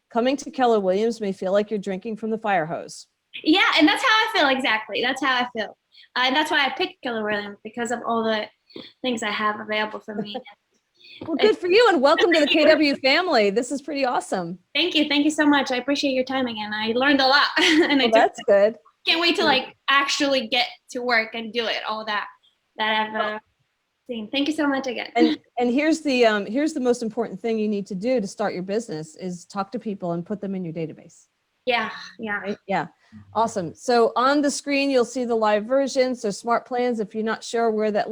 S2: coming to Keller Williams may feel like you're drinking from the fire hose.
S6: Yeah, and that's how I feel exactly. That's how I feel. And that's why I picked Keller Williams, because of all the things I have available for me.
S2: Well, good for you, and welcome to the KW family. This is pretty awesome.
S6: Thank you. Thank you so much. I appreciate your time again. I learned a lot. And
S2: Well, that's good.
S6: can't wait to like actually get to work and do it, all that I've seen. Thank you so much again.
S2: And here's the most important thing you need to do to start your business is talk to people and put them in your database.
S6: Yeah.
S2: Right? Yeah. Awesome. So on the screen, you'll see the live version. So smart plans, if you're not sure where that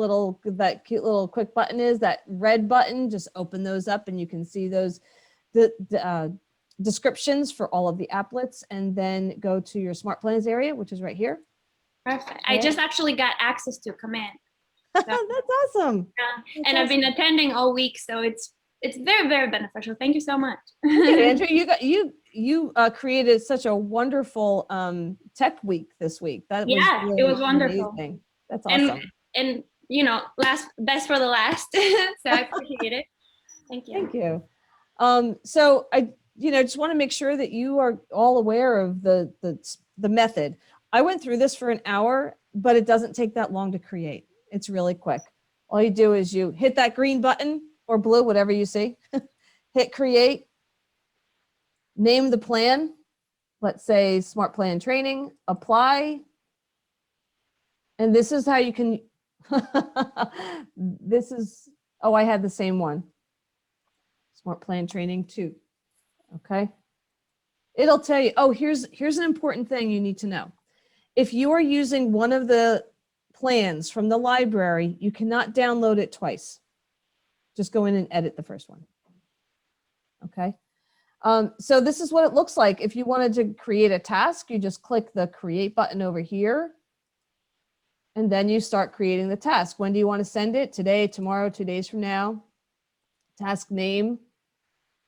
S2: cute little quick button is, that red button, just open those up and you can see those descriptions for all of the applets, and then go to your smart plans area, which is right here.
S6: Perfect. I just actually got access to Command.
S2: That's awesome.
S6: And I've been attending all week, so it's very, very beneficial. Thank you so much.
S2: Okay, Andrew, you created such a wonderful tech week this week. That was
S6: it was wonderful.
S2: amazing. That's awesome.
S6: And you know, best for the last. So I appreciate it. Thank you.
S2: Thank you. So I just want to make sure that you are all aware of the method. I went through this for an hour, but it doesn't take that long to create. It's really quick. All you do is you hit that green button or blue, whatever you see, hit create, name the plan. Let's say smart plan training, apply. And this is how you can, I had the same one. Smart plan training 2. Okay. It'll tell you, here's an important thing you need to know. If you are using one of the plans from the library, you cannot download it twice. Just go in and edit the first one. Okay. So this is what it looks like. If you wanted to create a task, you just click the create button over here. And then you start creating the task. When do you want to send it? Today, tomorrow, 2 days from now? Task name,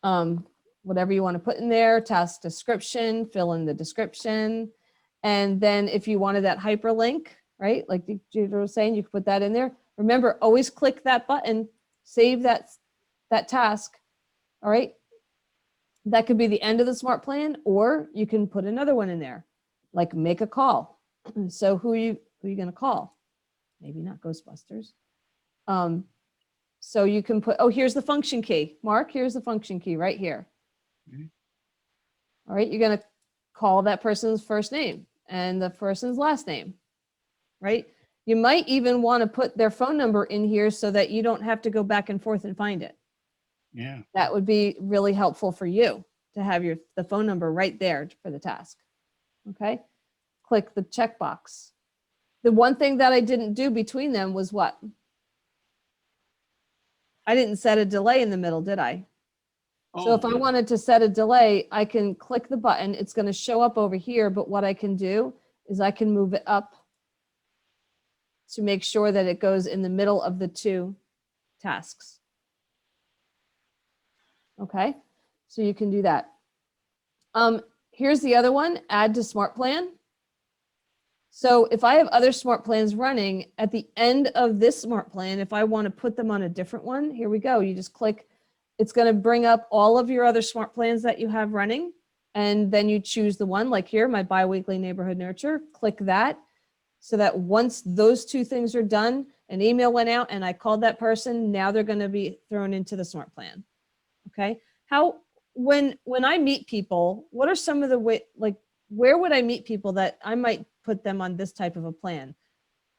S2: whatever you want to put in there, task description, fill in the description. And then if you wanted that hyperlink, right? Like Judith was saying, you can put that in there. Remember, always click that button, save that task. All right. That could be the end of the smart plan, or you can put another one in there, like make a call. So who are you going to call? Maybe not Ghostbusters. So you can put, here's the function key. Mark, here's the function key right here. Mm-hmm. All right. You're going to call that person's first name and the person's last name. right? You might even want to put their phone number in here so that you don't have to go back and forth and find it.
S3: Yeah.
S2: That would be really helpful for you to have the phone number right there for the task. Okay, click the checkbox. The one thing that I didn't do between them was what? I didn't set a delay in the middle, did I? So if I wanted to set a delay, I can click the button. It's going to show up over here, but what I can do is I can move it up to make sure that it goes in the middle of the two tasks. Okay, so you can do that. Here's the other one, add to smart plan. So if I have other smart plans running at the end of this smart plan, if I want to put them on a different one, here we go. You just click, it's going to bring up all of your other smart plans that you have running. And then you choose the one like here, my biweekly neighborhood nurture, click that. So that once those two things are done, an email went out and I called that person, now they're going to be thrown into the smart plan. Okay. When I meet people, what are some of the way, like, where would I meet people that I might put them on this type of a plan?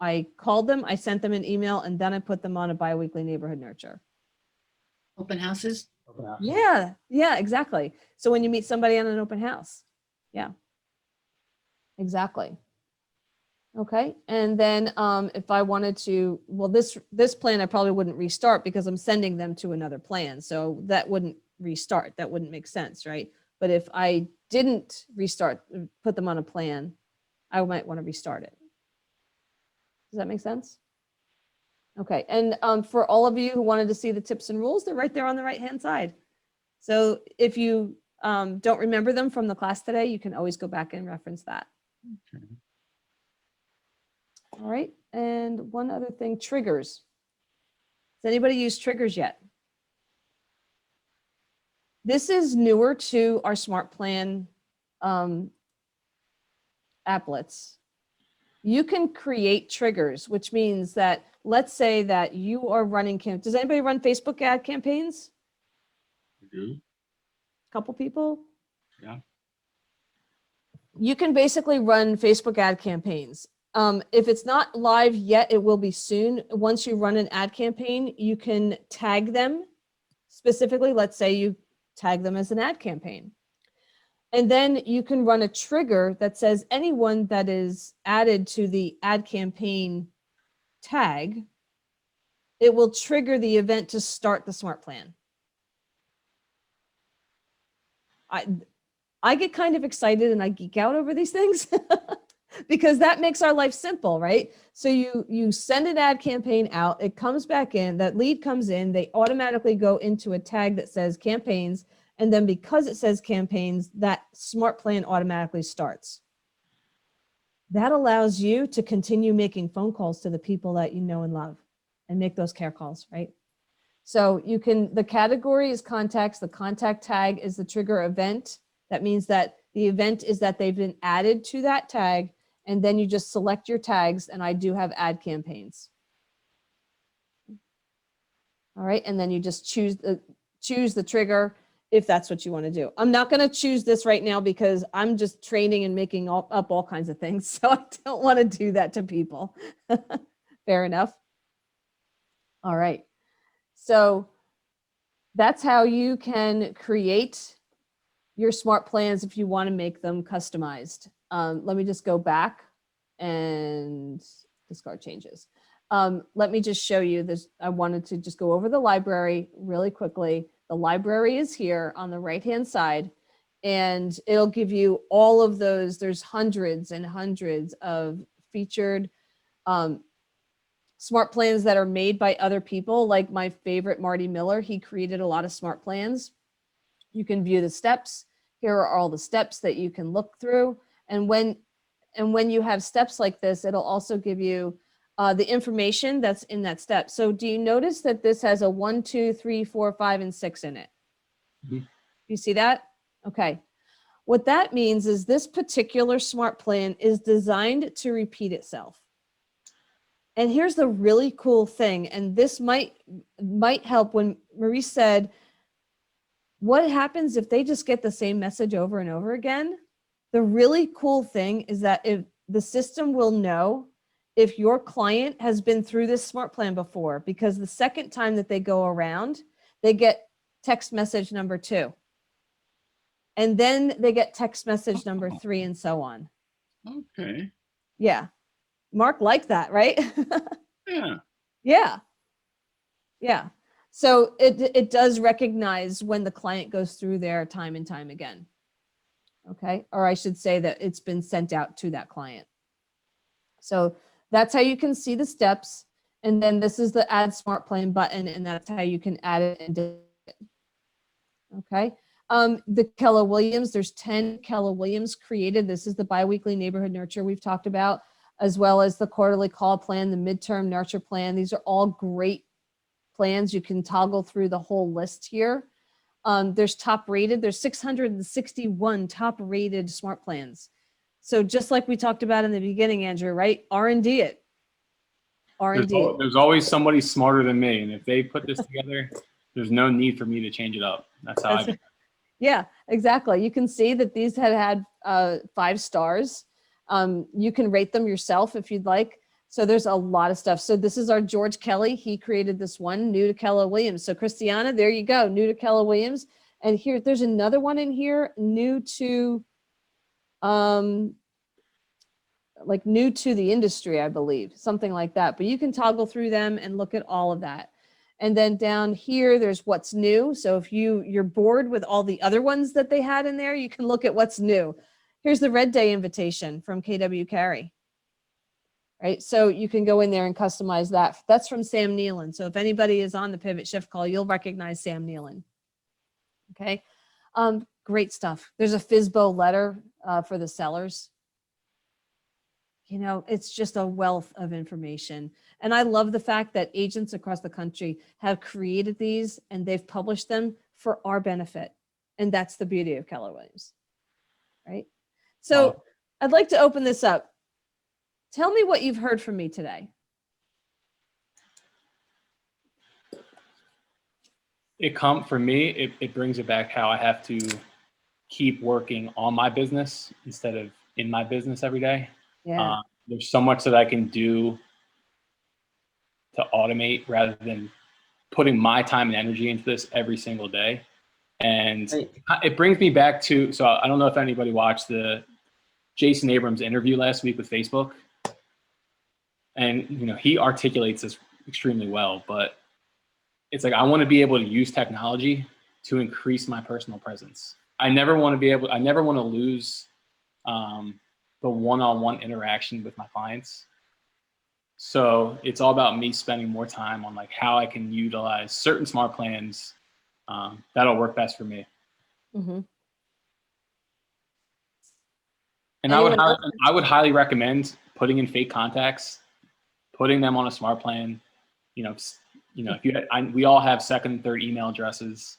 S2: I called them, I sent them an email, and then I put them on a biweekly neighborhood nurture.
S4: Open houses?
S2: Yeah, exactly. So when you meet somebody on an open house, yeah, exactly. Okay, and then if I wanted to, well, this plan I probably wouldn't restart because I'm sending them to another plan, so that wouldn't restart. That wouldn't make sense, right? But if I didn't restart, put them on a plan, I might want to restart it. Does that make sense? Okay, and for all of you who wanted to see the tips and rules, they're right there on the right-hand side. So if you don't remember them from the class today, you can always go back and reference that.
S3: Okay.
S2: All right, and one other thing, triggers. Has anybody used triggers yet? This is newer to our smart plan applets. You can create triggers, which means that, let's say that you are running, does anybody run Facebook ad campaigns?
S3: I do.
S2: Couple people?
S3: Yeah.
S2: You can basically run Facebook ad campaigns. If it's not live yet, it will be soon. Once you run an ad campaign, you can tag them specifically. Let's say you tag them as an ad campaign. And then you can run a trigger that says anyone that is added to the ad campaign tag, it will trigger the event to start the smart plan. I get kind of excited and I geek out over these things because that makes our life simple, right? So you send an ad campaign out, it comes back in, that lead comes in, they automatically go into a tag that says campaigns. And then because it says campaigns, that smart plan automatically starts. That allows you to continue making phone calls to the people that you know and love and make those care calls, right? So you can, the category is contacts, the contact tag is the trigger event. That means that the event is that they've been added to that tag, and then you just select your tags, and I do have ad campaigns. All right, and then you just choose the trigger if that's what you want to do. I'm not going to choose this right now because I'm just training and making up all kinds of things. So I don't want to do that to people. Fair enough. All right. So that's how you can create your smart plans if you want to make them customized. Let me just go back and discard changes. Let me just show you this. I wanted to just go over the library really quickly. The library is here on the right-hand side, and it'll give you all of those. There's hundreds and hundreds of featured smart plans that are made by other people. Like my favorite, Marty Miller, he created a lot of smart plans. You can view the steps. Here are all the steps that you can look through. And when you have steps like this, it'll also give you the information that's in that step. So do you notice that this has a 1, 2, 3, 4, 5, and 6 in it?
S3: Mhm.
S2: You see that? Okay. What that means is this particular smart plan is designed to repeat itself. And here's the really cool thing, and this might help when Marie said, what happens if they just get the same message over and over again? The really cool thing is that if the system will know if your client has been through this smart plan before, because the second time that they go around, they get text message number 2. And then they get text message number 3 and so on.
S3: Okay.
S2: Yeah. Mark liked that, right?
S3: Yeah.
S2: Yeah. Yeah. So it does recognize when the client goes through there time and time again. Okay. Or I should say that it's been sent out to that client. So that's how you can see the steps. And then this is the add smart plan button, and that's how you can add it and delete it. Okay. The Keller Williams, there's 10 Keller Williams created. This is the biweekly neighborhood nurture we've talked about, as well as the quarterly call plan, the midterm nurture plan. These are all great plans. You can toggle through the whole list here. There's top rated, there's 661 top rated smart plans. So just like we talked about in the beginning, Andrew, right? R&D it. R&D it.
S1: There's always somebody smarter than me. And if they put this together, there's no need for me to change it up. That's how I.
S2: Yeah, exactly. You can see that these had 5 stars. You can rate them yourself if you'd like. So there's a lot of stuff. So this is our George Kelly. He created this one, new to Keller Williams. So Christiana, there you go, new to Keller Williams. And here, there's another one in here, new to, like new to the industry, I believe, something like that. But you can toggle through them and look at all of that. And then down here, there's what's new. So if you're bored with all the other ones that they had in there, you can look at what's new. Here's the Red Day invitation from KW Carey. Right, so you can go in there and customize that. That's from Sam Nealon. So if anybody is on the Pivot Shift call, you'll recognize Sam Nealon. Okay, great stuff. There's a FSBO letter for the sellers. You know, it's just a wealth of information. And I love the fact that agents across the country have created these and they've published them for our benefit. And that's the beauty of Keller Williams, right? So I'd like to open this up. Tell me what you've heard from me today.
S1: For me, it brings it back how I have to keep working on my business instead of in my business every day.
S2: Yeah.
S1: There's so much that I can do to automate rather than putting my time and energy into this every single day. And it brings me back to, so I don't know if anybody watched the Jason Abrams interview last week with Facebook. And, you know, he articulates this extremely well, but it's like, I want to be able to use technology to increase my personal presence. I never want to lose the one-on-one interaction with my clients. So it's all about me spending more time on like how I can utilize certain smart plans that'll work best for me. Mm-hmm. And I would highly recommend putting in fake contacts, putting them on a smart plan. You know, if we all have second and third email addresses.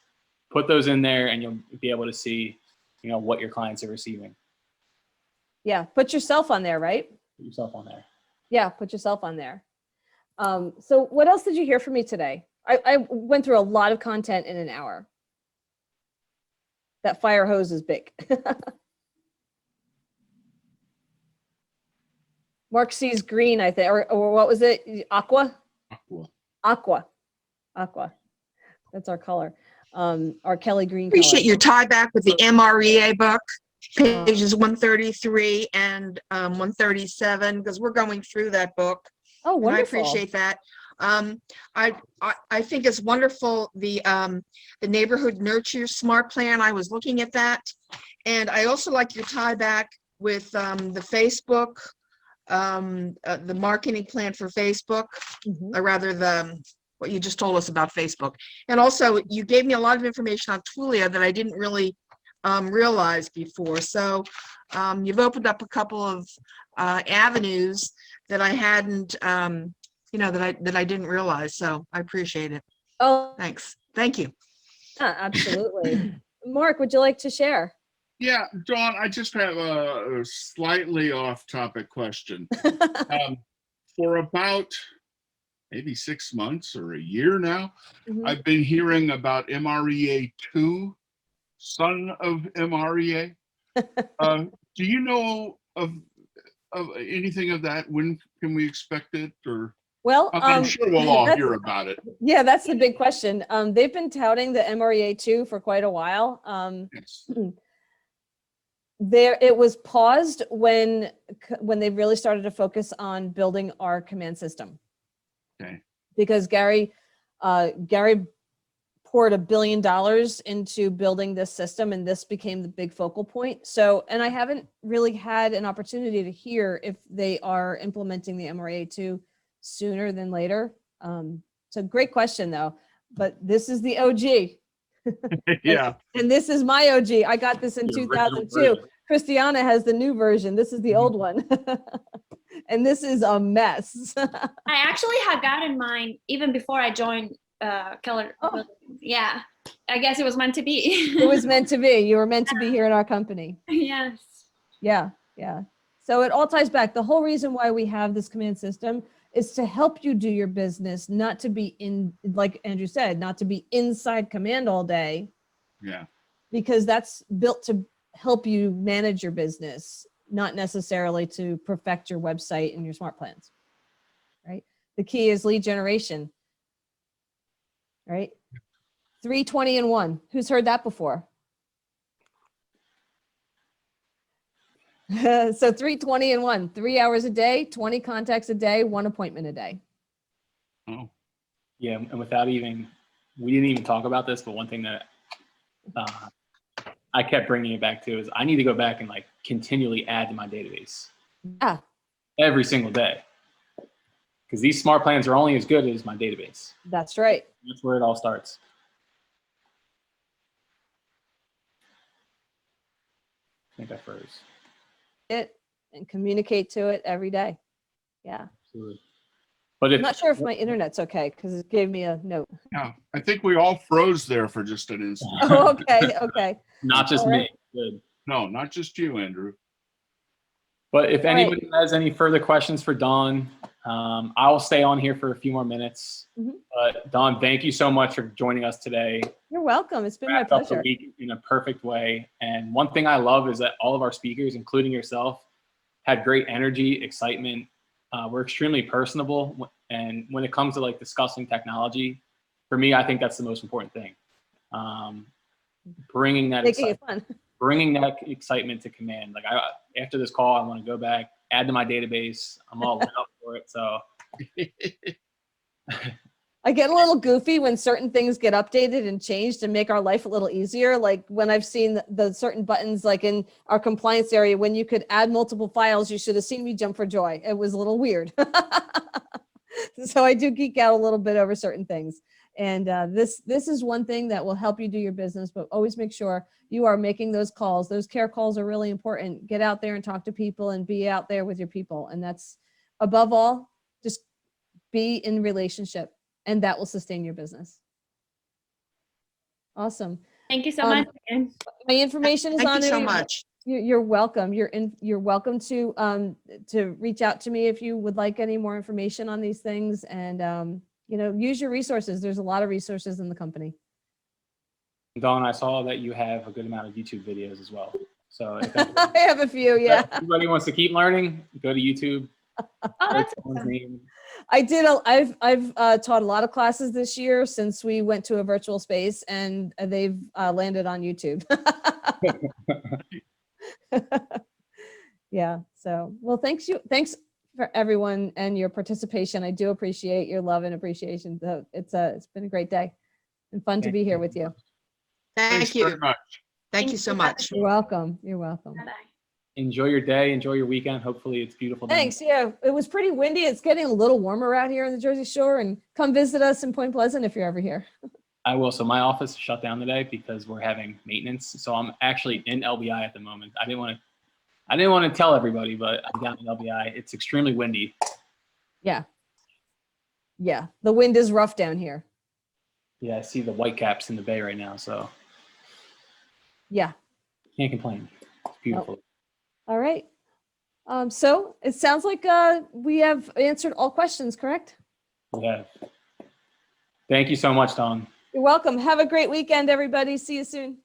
S1: Put those in there, and you'll be able to see, you know, what your clients are receiving.
S2: Yeah, put yourself on there, right?
S1: Put yourself on there.
S2: Yeah, put yourself on there. So what else did you hear from me today? I went through a lot of content in an hour. That fire hose is big. Mark sees green, I think, or what was it? Aqua? Aqua. That's our color. Our Kelly green
S7: Appreciate
S2: color.
S7: your tie back with the MREA book, pages 133 and 137, because we're going through that book.
S2: Oh, wonderful.
S7: And I appreciate that. I think it's wonderful, the neighborhood nurture smart plan. I was looking at that. And I also like your tie back with the Facebook, the marketing plan for Facebook, or rather what you just told us about Facebook. And also you gave me a lot of information on Twilio that I didn't really realize before. So you've opened up a couple of avenues that I hadn't, that I didn't realize. So I appreciate it.
S2: Oh,
S7: thanks. Thank you.
S2: Yeah, absolutely. Mark, would you like to share?
S3: Yeah, Dawn, I just have a slightly off-topic question. For about maybe 6 months or a year now, I've been hearing about MREA 2, son of MREA. Do you know of anything of that? When can we expect it? Or
S2: Well,
S3: I'm sure we'll all
S2: that's-
S3: hear about it.
S2: yeah, that's the big question. They've been touting the MREA2 for quite a while.
S3: Yes.
S2: It was paused when they really started to focus on building our command system.
S3: Okay.
S2: Because Gary poured $1 billion into building this system, and this became the big focal point. So, and I haven't really had an opportunity to hear if they are implementing the MRA2 sooner than later. So great question though, but this is the OG.
S3: Yeah.
S2: And this is my OG. I got this in
S1: The original
S2: 2002.
S1: version.
S2: Christiana has the new version. This is the old one. And this is a mess.
S6: I actually had gotten mine even before I joined Keller.
S2: Oh.
S6: Yeah, I guess it was meant to be.
S2: It was meant to be. You were meant to be here in our company.
S6: Yes.
S2: Yeah, yeah. So it all ties back. The whole reason why we have this command system is to help you do your business, not to be in, like Andrew said, not to be inside command all day,
S3: Yeah.
S2: because that's built to help you manage your business, not necessarily to perfect your website and your smart plans, right? The key is lead generation, right? 3, 20, and 1. Who's heard that before? So 3, 20, and 1, 3 hours a day, 20 contacts a day, 1 appointment a day.
S3: Oh.
S1: Yeah, and without even, we didn't even talk about this, but one thing that I kept bringing it back to is I need to go back and like continually add to my database
S2: Yeah,
S1: every single day, because these smart plans are only as good as my database.
S2: that's right.
S1: That's where it all starts. I think I froze.
S2: It and communicate to it every day. Yeah.
S1: Absolutely. But
S2: I'm
S1: if
S2: not sure if my internet's okay because it gave me a note.
S3: Yeah. I think we all froze there for just an instant.
S2: Oh, okay, okay.
S1: not just
S2: All
S1: me,
S2: right.
S1: good.
S3: No, not just you, Andrew.
S1: But if
S2: All right.
S1: anybody has any further questions for Dawn, I'll stay on here for a few more minutes.
S2: Mhm.
S1: But Dawn, thank you so much for joining us today.
S2: You're welcome. It's been my
S1: Wrapped up the
S2: pleasure.
S1: week in a perfect way. And one thing I love is that all of our speakers, including yourself, had great energy, excitement. We're extremely personable. And when it comes to like discussing technology, for me, I think that's the most important thing. Bringing that
S2: Making it
S1: excitement.
S2: fun.
S1: Bringing that excitement to command. Like after this call, I want to go back, add to my database. I'm all lit up for it. So
S2: I get a little goofy when certain things get updated and changed and make our life a little easier. Like when I've seen the certain buttons, like in our compliance area, when you could add multiple files, you should have seen me jump for joy. It was a little weird. So I do geek out a little bit over certain things. And this is one thing that will help you do your business, but always make sure you are making those calls. Those care calls are really important. Get out there and talk to people and be out there with your people. And that's above all, just be in relationship, and that will sustain your business. Awesome.
S6: Thank you so much. Again.
S2: My information is
S7: Thank
S2: on
S7: you
S2: there.
S7: so much.
S2: You're welcome. You're welcome to reach out to me if you would like any more information on these things, and use your resources. There's a lot of resources in the company.
S1: Dawn, I saw that you have a good amount of YouTube videos as well. So if
S2: I have a few, yeah.
S1: anybody wants to keep learning, go to YouTube.
S6: Oh, that's
S1: Dawn's
S6: awesome.
S1: name.
S2: I did. I've taught a lot of classes this year since we went to a virtual space, and they've landed on YouTube. Yeah. So, well, thanks for everyone and your participation. I do appreciate your love and appreciation. So it's been a great day and fun to
S1: Thank
S2: be here
S1: you.
S2: with you.
S3: Thanks
S7: Thank you.
S3: very much.
S7: Thank you so much.
S2: You're welcome. You're welcome.
S6: Bye-bye.
S1: Enjoy your day. Enjoy your weekend. Hopefully it's beautiful. down
S2: Thanks. Yeah, it was pretty windy. It's getting a little warmer out here on the Jersey Shore, and come visit us in Point Pleasant if you're ever here.
S1: I will. So my office is shut down today because we're having maintenance. So I'm actually in LBI at the moment. I didn't want to tell everybody, but I'm down in LBI. It's extremely windy.
S2: Yeah. Yeah. The wind is rough down here.
S1: Yeah, I see the white caps in the bay right now, so
S2: Yeah.
S1: can't complain. It's beautiful.
S2: All right. So it sounds like we have answered all questions, correct?
S1: We have. Thank you so much, Dawn.
S2: You're welcome. Have a great weekend, everybody. See you soon.